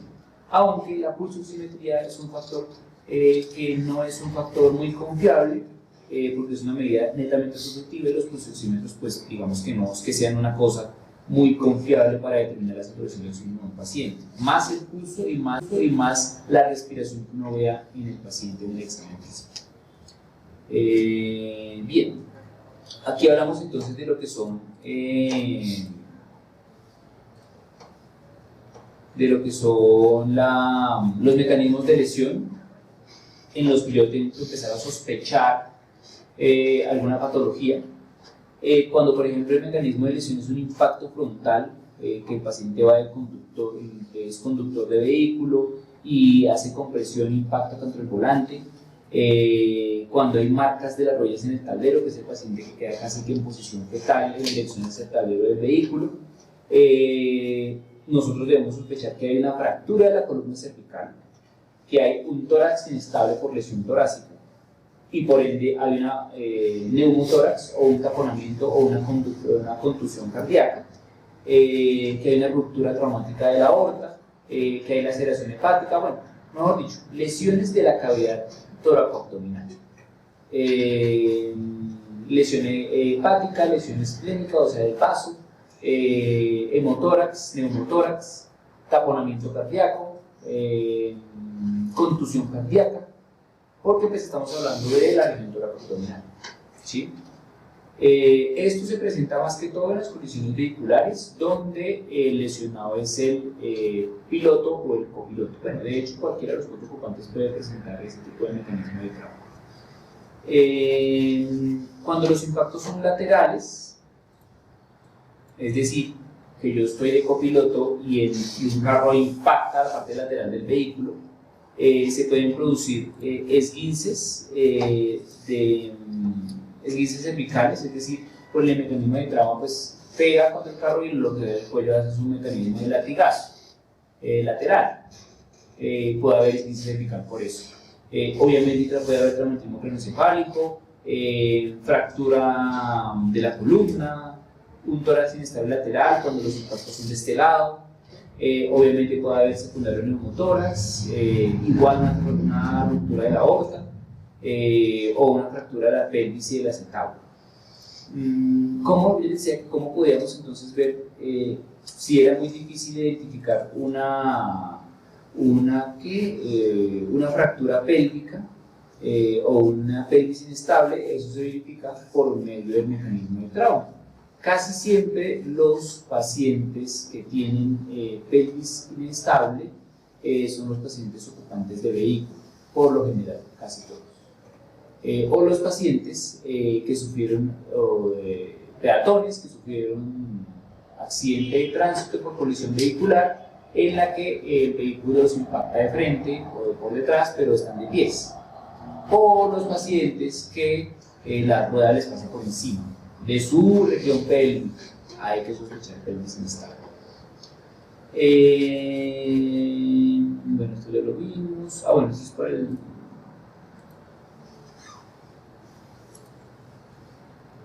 Aunque la pulso oximetría es un factor que no es un factor muy confiable, porque es una medida netamente subjetiva y los pulsoxímetros, pues digamos que no es que sean una cosa muy confiable para determinar la saturación de oxígeno de un paciente. Más el pulso y más la respiración que uno vea en el paciente en el examen físico. Bien, aquí hablamos entonces de lo que son los mecanismos de lesión en los que yo tengo que empezar a sospechar alguna patología. Cuando, por ejemplo, el mecanismo de lesión es un impacto frontal, que el paciente va del conductor, es conductor de vehículo y hace compresión e impacta contra el volante. Cuando hay marcas de las rodillas en el tablero, que es el paciente que queda casi que en posición fetal en dirección hacia el tablero del vehículo, nosotros debemos sospechar que hay una fractura de la columna cervical, que hay un tórax inestable por lesión torácica, y por ende hay una neumotórax o un taponamiento o una contusión cardíaca, que hay una ruptura traumática de la aorta, que hay laceración hepática, bueno, mejor dicho, lesiones de la cavidad toracoabdominal. Lesión hepática, lesión esplénica, o sea, del vaso, hemotórax, neumotórax, taponamiento cardíaco, contusión cardíaca, porque pues estamos hablando de la región toracoabdominal, ¿sí? Esto se presenta más que todo en las colisiones vehiculares, donde el lesionado es el piloto o el copiloto. Bueno, de hecho, cualquiera de los cuatro ocupantes puede presentar ese tipo de mecanismo de trauma. Cuando los impactos son laterales, es decir, que yo estoy de copiloto y un carro impacta la parte lateral del vehículo, se pueden producir esguinces, esguinces cervicales, es decir, por el mecanismo de trauma pues pega contra el carro y lo que del cuello hace es un mecanismo de latigazo lateral. Puede haber esguince cervical por eso. Obviamente puede haber traumatismo craneoencefálico, fractura de la columna, un tórax inestable lateral cuando los impactos son de este lado. Obviamente puede haber secundario neumotórax, igual una ruptura de la aorta, o una fractura de la pelvis y del acetábulo. ¿Cómo, yo decía, ¿cómo podíamos entonces ver si era muy difícil identificar una fractura pélvica o una pelvis inestable? Eso se verifica por medio del mecanismo de trauma. Casi siempre los pacientes que tienen pelvis inestable son los pacientes ocupantes de vehículos, por lo general, casi todos. O los pacientes que sufrieron, peatones que sufrieron accidente de tránsito por colisión vehicular, en la que el vehículo los impacta de frente o por detrás, pero están de pies. O los pacientes que la rueda les pasa por encima de su región pélvica, hay que sospechar pelvis inestable. Bueno, esto ya lo vimos. Bueno, esto es para el...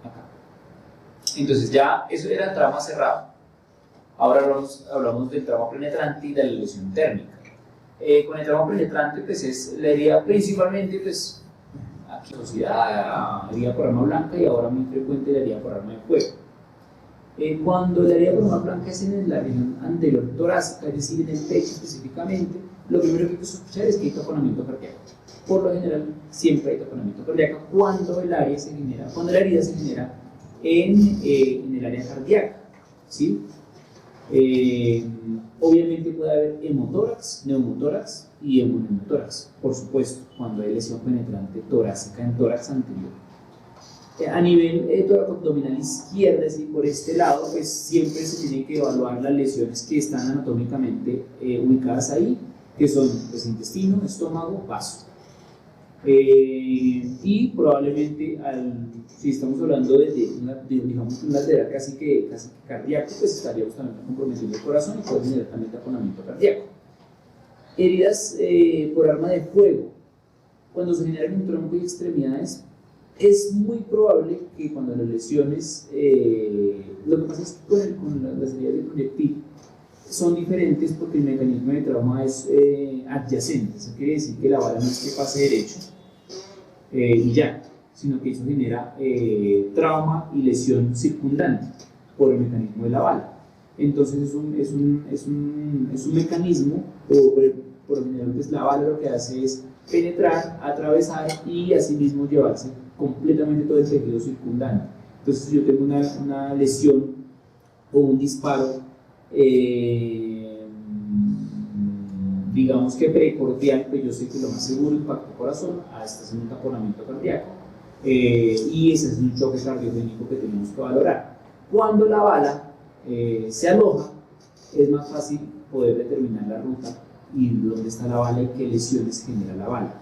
Acá. Entonces ya, eso era el trauma cerrado. Ahora hablamos del trauma penetrante y de la lesión térmica. Con el trauma penetrante, pues es la herida principalmente, pues, aquí herida por arma blanca y ahora muy frecuente la herida por arma de fuego. Cuando la herida por arma blanca es en la región anterior torácica, es decir, en el pecho específicamente, lo primero que hay que sospechar es que hay taponamiento cardíaco. Por lo general, siempre hay taponamiento cardíaco cuando la herida se genera en el área cardíaca, ¿sí? Obviamente puede haber hemotórax, neumotórax y hemoneumotórax, por supuesto, cuando hay lesión penetrante torácica en tórax anterior. A nivel toracoabdominal izquierda, es decir, por este lado, pues siempre se tiene que evaluar las lesiones que están anatómicamente ubicadas ahí, que son pues, intestino, estómago, vaso. Y probablemente, si estamos hablando digamos, un lateral casi que cardíaco, pues estaríamos también comprometiendo el corazón y puede generar también taponamiento cardíaco. Heridas por arma de fuego. Cuando se generan en tronco y extremidades, es muy probable que cuando las lesiones, lo que pasa es que con las heridas de proyectil son diferentes porque el mecanismo de trauma es adyacente. Eso quiere decir que la bala no es que pase derecho y ya, sino que eso genera trauma y lesión circundante por el mecanismo de la bala. Entonces es un mecanismo, por lo general pues la bala lo que hace es penetrar, atravesar y asimismo llevarse completamente todo el tejido circundante. Entonces si yo tengo una lesión o un disparo digamos que precordial, pues yo sé que lo más seguro impacto corazón, está haciendo un taponamiento cardíaco y ese es un choque cardiogénico que tenemos que valorar. Cuando la bala se aloja, es más fácil poder determinar la ruta y dónde está la bala y qué lesiones genera la bala.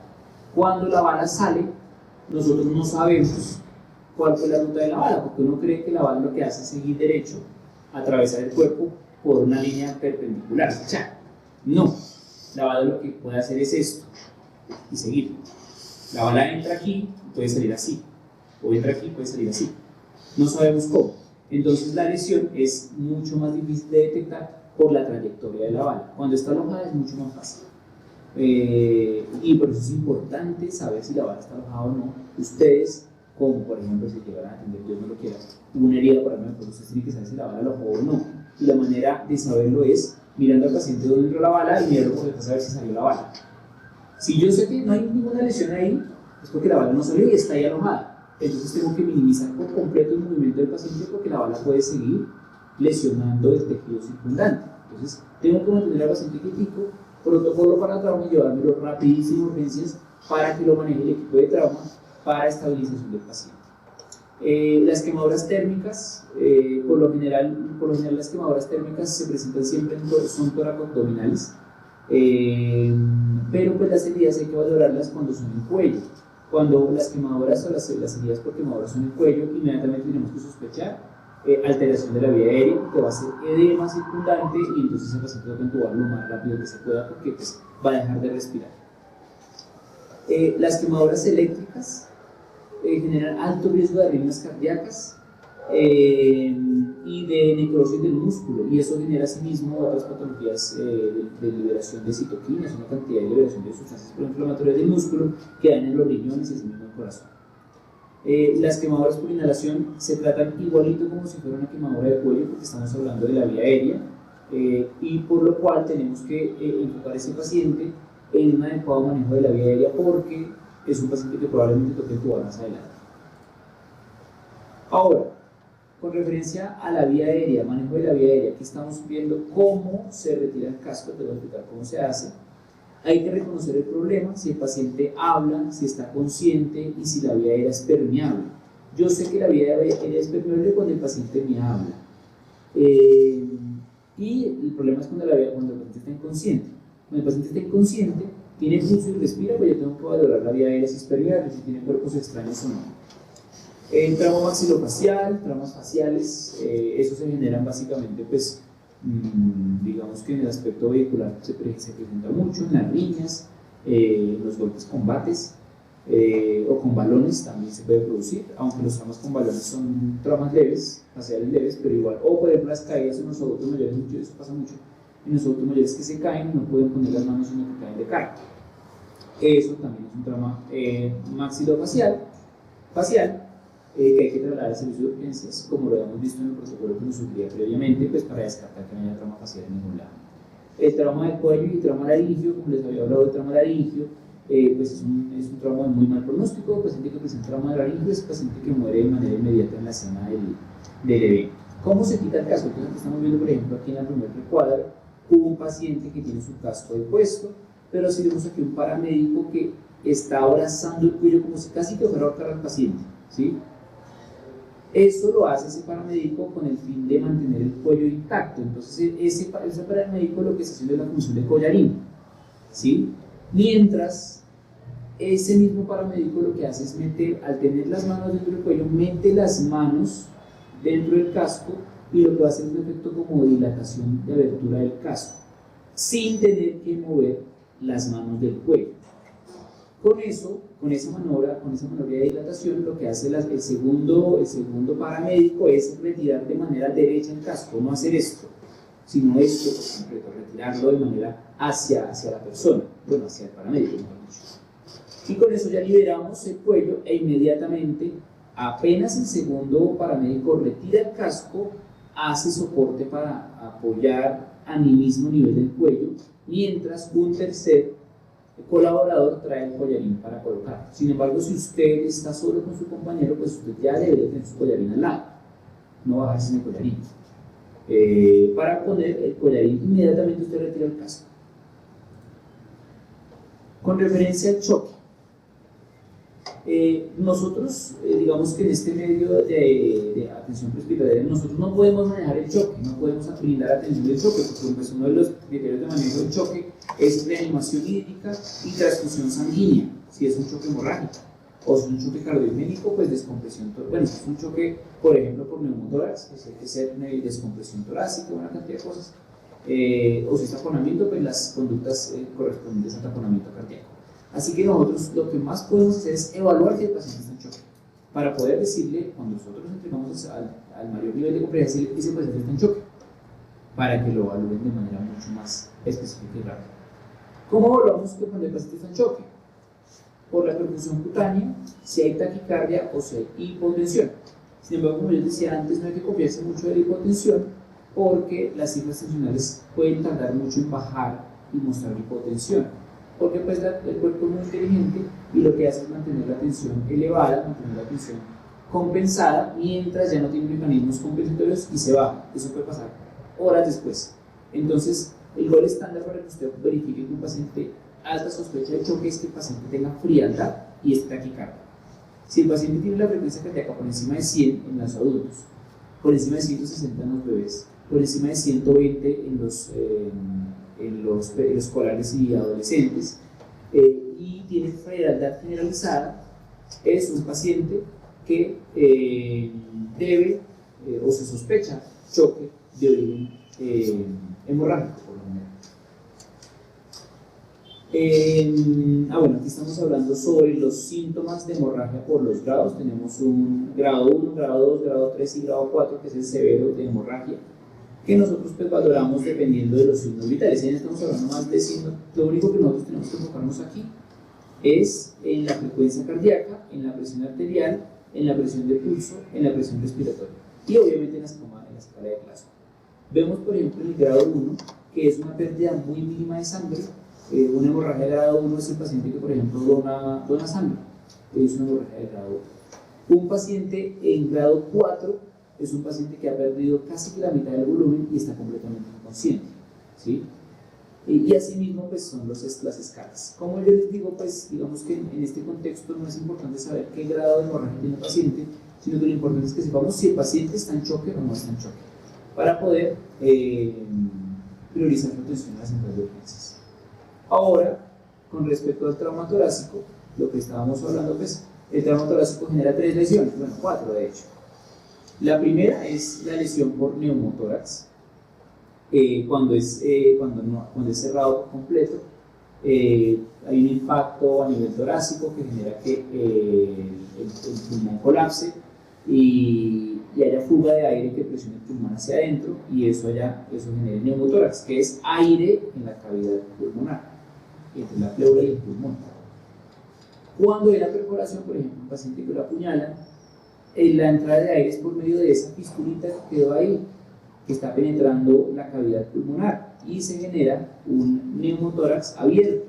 Cuando la bala sale, nosotros no sabemos cuál fue la ruta de la bala, porque uno cree que la bala lo que hace es seguir derecho, atravesar el cuerpo por una línea perpendicular. O sea, no, la bala lo que puede hacer es esto y seguir. La bala entra aquí, puede salir así, o entra aquí, puede salir así. No sabemos cómo. Entonces la lesión es mucho más difícil de detectar por la trayectoria de la bala. Cuando está alojada es mucho más fácil. Y por eso es importante saber si la bala está alojada o no. Ustedes, como por ejemplo si llegan a atender, Dios no lo quiera, una herida, por ejemplo, ustedes tienen que saber si la bala alojó o no. Y la manera de saberlo es mirando al paciente donde entró la bala y mirando por detrás a ver si salió la bala. Si yo sé que no hay ninguna lesión ahí, es porque la bala no salió y está ahí alojada. Entonces tengo que minimizar por completo el movimiento del paciente porque la bala puede seguir lesionando el tejido circundante. Entonces tengo que mantener al paciente quietico, protocolo para trauma y llevármelo rapidísimo a urgencias para que lo maneje el equipo de trauma para estabilización del paciente. Las quemaduras térmicas, por lo general las quemaduras térmicas se presentan siempre son tóraco-abdominales, pero pues las heridas hay que valorarlas cuando son en cuello. Cuando las quemaduras o las heridas por quemaduras son en cuello, inmediatamente tenemos que sospechar alteración de la vía aérea, que va a ser edema circundante y entonces el paciente toca entubarlo lo más rápido que se pueda porque pues, va a dejar de respirar. Las quemaduras eléctricas generan alto riesgo de arritmias cardíacas y de necrosis del músculo, y eso genera asimismo otras patologías de liberación de citoquinas, una cantidad de liberación de sustancias proinflamatorias del músculo que dañan los riñones y asimismo el corazón. Las quemaduras por inhalación se tratan igualito como si fuera una quemadura de cuello porque estamos hablando de la vía aérea y por lo cual tenemos que enfocar a ese paciente en un adecuado manejo de la vía aérea porque es un paciente que probablemente toque entubar más adelante. Ahora, con referencia a la vía aérea, manejo de la vía aérea, aquí estamos viendo cómo se retira el casco, te voy a explicar cómo se hace. Hay que reconocer el problema, si el paciente habla, si está consciente y si la vía aérea es permeable. Yo sé que la vía aérea es permeable cuando el paciente me habla. Y el problema es cuando el paciente está inconsciente. Cuando el paciente está inconsciente, tiene pulso y respira, pues yo tengo que valorar la vía aérea si es permeable, si tiene cuerpos extraños o no. Trauma maxilofacial, traumas faciales, esos se generan básicamente, pues, digamos que en el aspecto vehicular se presenta mucho, en las riñas, en los golpes con bates o con balones también se puede producir, aunque los traumas con balones son traumas leves, faciales leves, pero igual, o por ejemplo las caídas en los adultos mayores, eso pasa mucho, en los adultos mayores que se caen no pueden poner las manos sino que caen de cara. Eso también es un trauma maxilofacial, que hay que trasladar al servicio de urgencias, como lo habíamos visto en el protocolo que nos sugería previamente, pues para descartar que no haya trauma facial en ningún lado. El trauma de cuello y trauma laringio, como les había hablado del trauma laringio, pues es un trauma de muy mal pronóstico. El paciente que presenta trauma de laringio es el paciente que muere de manera inmediata en la escena del evento. ¿Cómo se quita el casco? Entonces, estamos viendo, por ejemplo, aquí en el primer recuadro, un paciente que tiene su casco depuesto, pero si vemos aquí un paramédico que está abrazando el cuello como si casi que fuera a ahorcar al paciente, ¿sí? Eso lo hace ese paramédico con el fin de mantener el cuello intacto. Entonces ese paramédico lo que está haciendo es la función de collarín, ¿sí? Mientras ese mismo paramédico lo que hace es meter, al tener las manos dentro del cuello, mete las manos dentro del casco y lo que va a hacer es un efecto como dilatación de abertura del casco, sin tener que mover las manos del cuello. Con eso, con esa maniobra de dilatación, lo que hace el segundo paramédico es retirar de manera derecha el casco, no hacer esto, sino esto por completo, retirarlo de manera hacia la persona, bueno, hacia el paramédico, mejor dicho. Y con eso ya liberamos el cuello e inmediatamente, apenas el segundo paramédico retira el casco, hace soporte para apoyar a mi mismo nivel del cuello, mientras un tercer el colaborador trae el collarín para colocarlo. Sin embargo, si usted está solo con su compañero, pues usted ya debería tener su collarín al lado, no bajarse sin el collarín. Para poner el collarín, inmediatamente usted retira el casco. Con referencia al choque, nosotros, digamos que en este medio de atención prehospitalaria, nosotros no podemos manejar el choque, no podemos brindar atención del choque, porque pues, uno de los criterios de manejo del choque es reanimación hídrica y transfusión sanguínea, si es un choque hemorrágico, o si es un choque cardioménico, pues descompresión torácica. Bueno, si es un choque, por ejemplo, por neumotórax, pues hay que ser una descompresión torácica, una cantidad de cosas, o si es taponamiento, pues las conductas correspondientes al taponamiento cardíaco. Así que nosotros lo que más podemos hacer es evaluar si el paciente está en choque, para poder decirle, cuando nosotros entregamos al mayor nivel de complejidad, si ese paciente está en choque, para que lo evalúen de manera mucho más específica y rápida. ¿Cómo evaluamos que cuando el paciente está en choque? Por la perfusión cutánea, si hay taquicardia o si hay hipotensión. Sin embargo, como yo decía antes, no hay que confiarse mucho de la hipotensión, porque las cifras tensionales pueden tardar mucho en bajar y mostrar hipotensión, porque pues el cuerpo es muy inteligente y lo que hace es mantener la tensión elevada, mantener la tensión compensada, mientras ya no tiene mecanismos compensatorios y se baja. Eso puede pasar horas después. Entonces, el gol estándar para que usted verifique que un paciente alta sospecha de choque es que el paciente tenga frialdad y esté taquicardia. Si el paciente tiene la frecuencia cardíaca por encima de 100 en los adultos, por encima de 160 en los bebés, por encima de 120 en los escolares y adolescentes, y tiene frialdad generalizada, es un paciente que debe o se sospecha choque de origen hemorrágico, por lo general. Bueno, aquí estamos hablando sobre los síntomas de hemorragia por los grados. Tenemos un grado 1, grado 2, grado 3 y grado 4, que es el severo de hemorragia, que nosotros pues valoramos dependiendo de los signos vitales. Ya estamos hablando más de signos. Lo único que nosotros tenemos que enfocarnos aquí es en la frecuencia cardíaca, en la presión arterial, en la presión de pulso, en la presión respiratoria y obviamente en la escala de Glasgow. Vemos por ejemplo en el grado 1 que es una pérdida muy mínima de sangre. Una hemorragia de grado 1 es el paciente que por ejemplo dona sangre, es una hemorragia de grado 1. Un paciente en grado 4 es un paciente que ha perdido casi la mitad del volumen y está completamente inconsciente, ¿sí? Y asimismo pues son las escalas. Como yo les digo, pues digamos que en este contexto no es importante saber qué grado de hemorragia tiene el paciente, sino que lo importante es que sepamos si el paciente está en choque o no está en choque, para poder priorizar la atención a las centrales de urgencias. Ahora, con respecto al trauma torácico, lo que estábamos hablando, pues el trauma torácico genera 3 lesiones, bueno, 4 de hecho. La primera es la lesión por neumotórax, cuando es cerrado por completo. Hay un impacto a nivel torácico que genera que el pulmón colapse y haya fuga de aire que presione el pulmón hacia adentro, y eso genera el neumotórax, que es aire en la cavidad pulmonar, entre la pleura y el pulmón. Cuando hay la perforación, por ejemplo, un paciente que lo apuñalan, la entrada de aire es por medio de esa pistolita que quedó ahí, que está penetrando la cavidad pulmonar, y se genera un neumotórax abierto.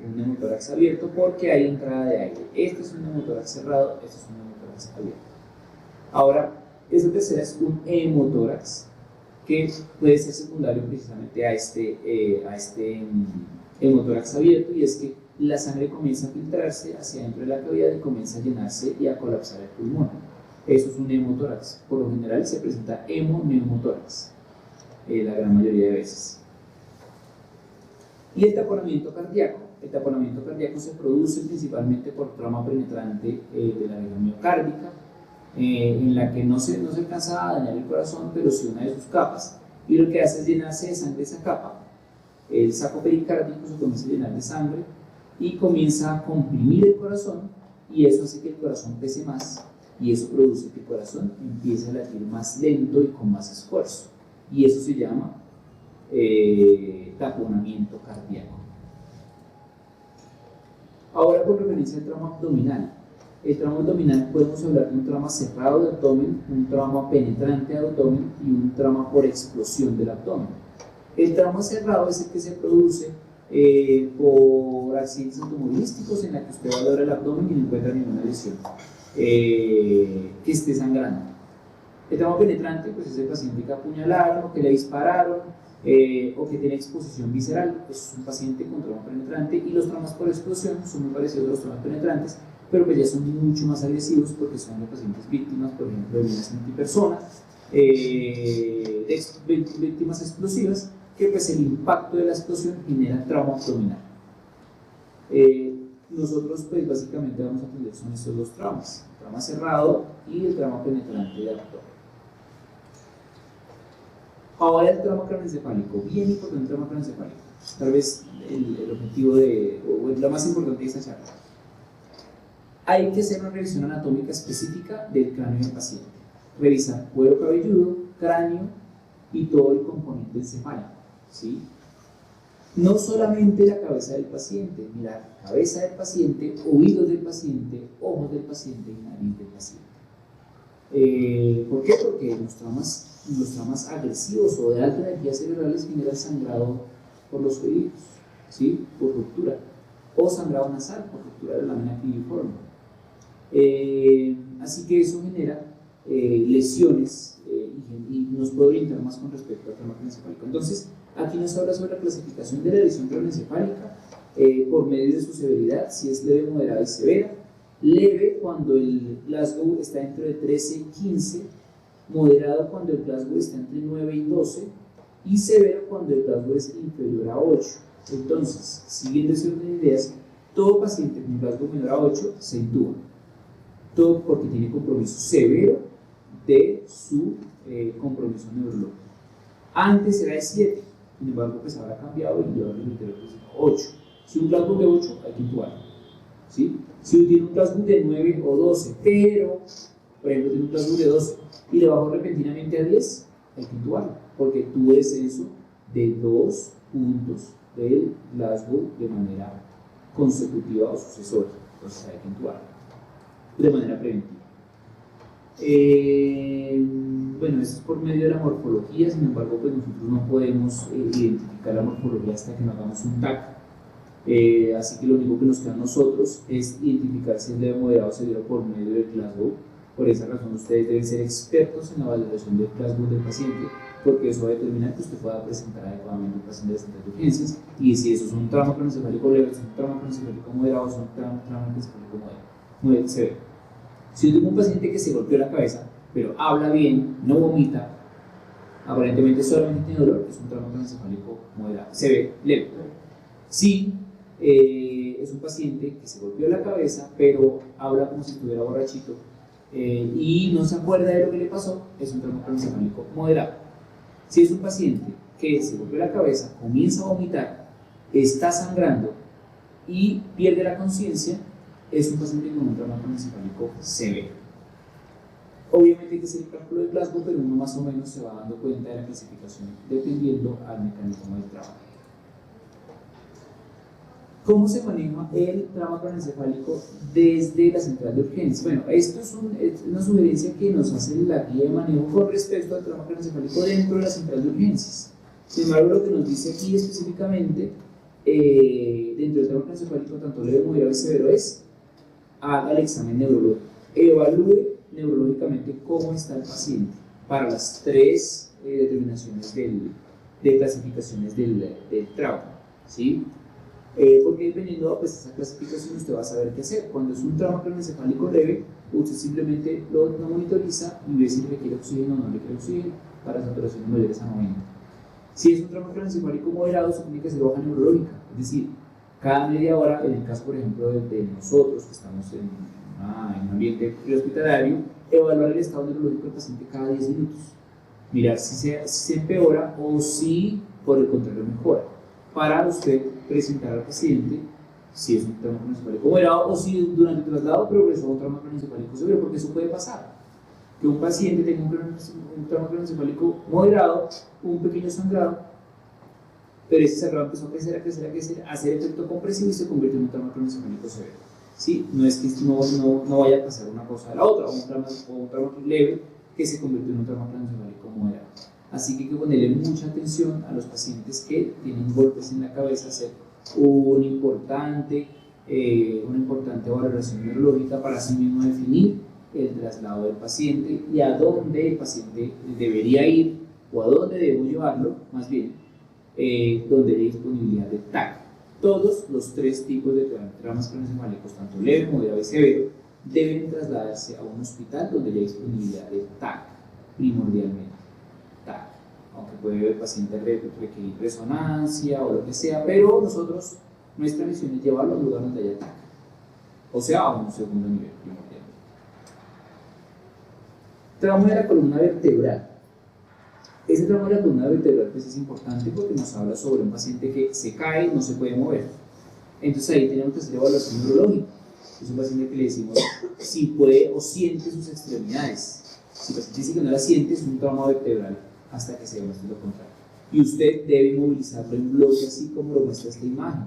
Un neumotórax abierto porque hay entrada de aire. Este es un neumotórax cerrado, este es un neumotórax abierto. Ahora, esta tercera es un hemotórax, que puede ser secundario precisamente a este hemotórax abierto, y es que la sangre comienza a filtrarse hacia dentro de la cavidad y comienza a llenarse y a colapsar el pulmón. Eso es un hemotórax. Por lo general se presenta hemoneumotórax, la gran mayoría de veces. Y el taponamiento cardíaco. El taponamiento cardíaco se produce principalmente por trauma penetrante de la región miocárdica, en la que no se alcanza a dañar el corazón, pero sí una de sus capas, y lo que hace es llenarse de sangre esa capa. El saco pericárdico se comienza a llenar de sangre y comienza a comprimir el corazón, y eso hace que el corazón pese más, y eso produce que el corazón empiece a latir más lento y con más esfuerzo, y eso se llama taponamiento cardíaco. Ahora, con referencia al trauma abdominal. El trauma abdominal podemos hablar de un trauma cerrado de abdomen, un trauma penetrante de abdomen y un trauma por explosión del abdomen. El trauma cerrado es el que se produce por accidentes automovilísticos, en la que usted valora el abdomen y no encuentra ninguna lesión que esté sangrando. El trauma penetrante pues, es el paciente que apuñalaron o que le dispararon, o que tiene exposición visceral. Es un paciente con trauma penetrante, y los traumas por explosión son muy parecidos a los traumas penetrantes, pero pues ya son mucho más agresivos porque son los pacientes víctimas, por ejemplo, de violencia antipersona, víctimas explosivas, que pues el impacto de la explosión genera trauma abdominal. Nosotros pues básicamente vamos a atender son estos dos traumas, el trauma cerrado y el trauma penetrante del abdomen. Ahora el trauma craneoencefálico, bien importante el trauma craneoencefálico. tal vez el objetivo o lo más importante de esta charla. Hay que hacer una revisión anatómica específica del cráneo del paciente. Revisar cuero cabelludo, cráneo y todo el componente encefálico, ¿sí? No solamente la cabeza del paciente, mirar cabeza del paciente, oídos del paciente, ojos del paciente y nariz del paciente. ¿Por qué? Porque los traumas agresivos o de alta energía cerebrales generan sangrado por los oídos, ¿sí? Por ruptura, o sangrado nasal por ruptura de la lámina filiforme. Así que eso genera lesiones y nos puede orientar más con respecto al trauma craneoencefálico. Entonces, aquí nos habla sobre la clasificación de la lesión craneoencefálica por medio de su severidad, si es leve, moderada y severa. Leve cuando el Glasgow está entre 13 y 15, moderado cuando el Glasgow está entre 9 y 12 y severo cuando el Glasgow es inferior a 8. Entonces, siguiendo ese orden de ideas, todo paciente con Glasgow menor a 8 se intuba, todo porque tiene compromiso severo de su compromiso neurológico. Antes era de 7, sin embargo, pues ahora ha cambiado y ahora es 8. Si un Glasgow de 8, hay que intubarlo, ¿sí? Si tiene un Glasgow de 9 o 12, pero, por ejemplo, tiene un Glasgow de 12 y le bajó repentinamente a 10, hay que intubarlo, porque tuvo descenso de 2 puntos del Glasgow de manera consecutiva o sucesora. Entonces hay que intubarlo de manera preventiva. Bueno, eso es por medio de la morfología, sin embargo, pues nosotros no podemos identificar la morfología hasta que no hagamos un TAC. Así que lo único que nos queda a nosotros es identificar si es leve, moderado o severo por medio del Glasgow. Por esa razón, ustedes deben ser expertos en la valoración del Glasgow del paciente, porque eso va a determinar que usted pueda presentar adecuadamente un paciente de centros de urgencias, y si eso es un trauma craneoencefálico leve, es un trauma craneoencefálico moderado, es un trauma craneoencefálico moderado, severo. Si yo tengo un paciente que se golpeó la cabeza, pero habla bien, no vomita, aparentemente solamente tiene dolor, es un trauma craneoencefálico moderado, severo, leve. Si es un paciente que se golpeó la cabeza, pero habla como si estuviera borrachito y no se acuerda de lo que le pasó, es un trauma craneoencefálico moderado. Si es un paciente que se golpeó la cabeza, comienza a vomitar, está sangrando y pierde la conciencia, es un paciente con un trauma craneoencefálico severo. Obviamente hay que hacer el cálculo de Glasgow, pero uno más o menos se va dando cuenta de la clasificación dependiendo al mecanismo del trabajo. ¿Cómo se maneja el trauma craneoencefálico desde la central de urgencias? Bueno, esto es una sugerencia que nos hace la guía de manejo con respecto al trauma craneoencefálico dentro de la central de urgencias. Sin embargo, lo que nos dice aquí específicamente dentro del trauma craneoencefálico, tanto leve, moderado y severo, es haga el examen neurológico, evalúe neurológicamente cómo está el paciente para las 3 determinaciones de clasificaciones del trauma, ¿sí? Porque dependiendo de esa clasificación usted va a saber qué hacer. Cuando es un trauma craneoencefálico leve, usted simplemente lo monitoriza y ve si requiere oxígeno o no requiere oxígeno para saturaciones mayores a 90. Si es un trauma craneoencefálico moderado, se tiene que hacer baja neurológica, es decir, cada media hora, en el caso por ejemplo de nosotros que estamos en un ambiente prehospitalario, evaluar el estado neurológico del paciente cada 10 minutos, mirar si se empeora o si por el contrario mejora, para usted presentar al paciente si es un trauma craneoencefálico moderado o si durante el traslado progresó a un trauma craneoencefálico severo, porque eso puede pasar, que un paciente tenga un trauma craneoencefálico moderado, un pequeño sangrado, pero ese sangrado empezó a crecer, a hacer efecto compresivo y se convirtió en un trauma craneoencefálico severo. ¿Sí? No es que no vaya a pasar una cosa a la otra, o un trauma leve que se convirtió en un trauma craneoencefálico moderado. Así que hay que ponerle mucha atención a los pacientes que tienen golpes en la cabeza, hacer una importante valoración neurológica para así mismo definir el traslado del paciente y a dónde el paciente debería ir o a dónde debo llevarlo, más bien, donde hay disponibilidad de TAC. Todos los 3 tipos de traumas craneoencefálicos, tanto leve, moderado y severo, deben trasladarse a un hospital donde haya disponibilidad de TAC, primordialmente. TAC, aunque puede el paciente requerir resonancia o lo que sea, pero nuestra misión es llevarlo al lugar donde haya TAC, o sea, a un segundo nivel, primordialmente. Trauma de la columna vertebral. Ese trauma de la columna vertebral pues, es importante porque nos habla sobre un paciente que se cae y no se puede mover. Entonces ahí tenemos que hacer evaluación neurológica. Es un paciente que le decimos si puede o siente sus extremidades. Si el paciente dice que no la siente, es un trauma vertebral hasta que se demuestre lo contrario. Y usted debe inmovilizarlo en bloque, así como lo muestra esta imagen.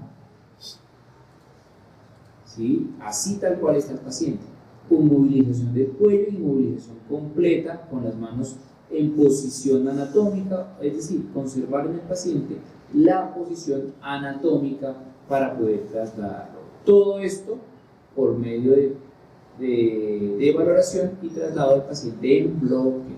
¿Sí? Así tal cual está el paciente. Con movilización del cuello y movilización completa, con las manos en posición anatómica, es decir, conservar en el paciente la posición anatómica para poder trasladarlo. Todo esto por medio de valoración y traslado del paciente en bloque.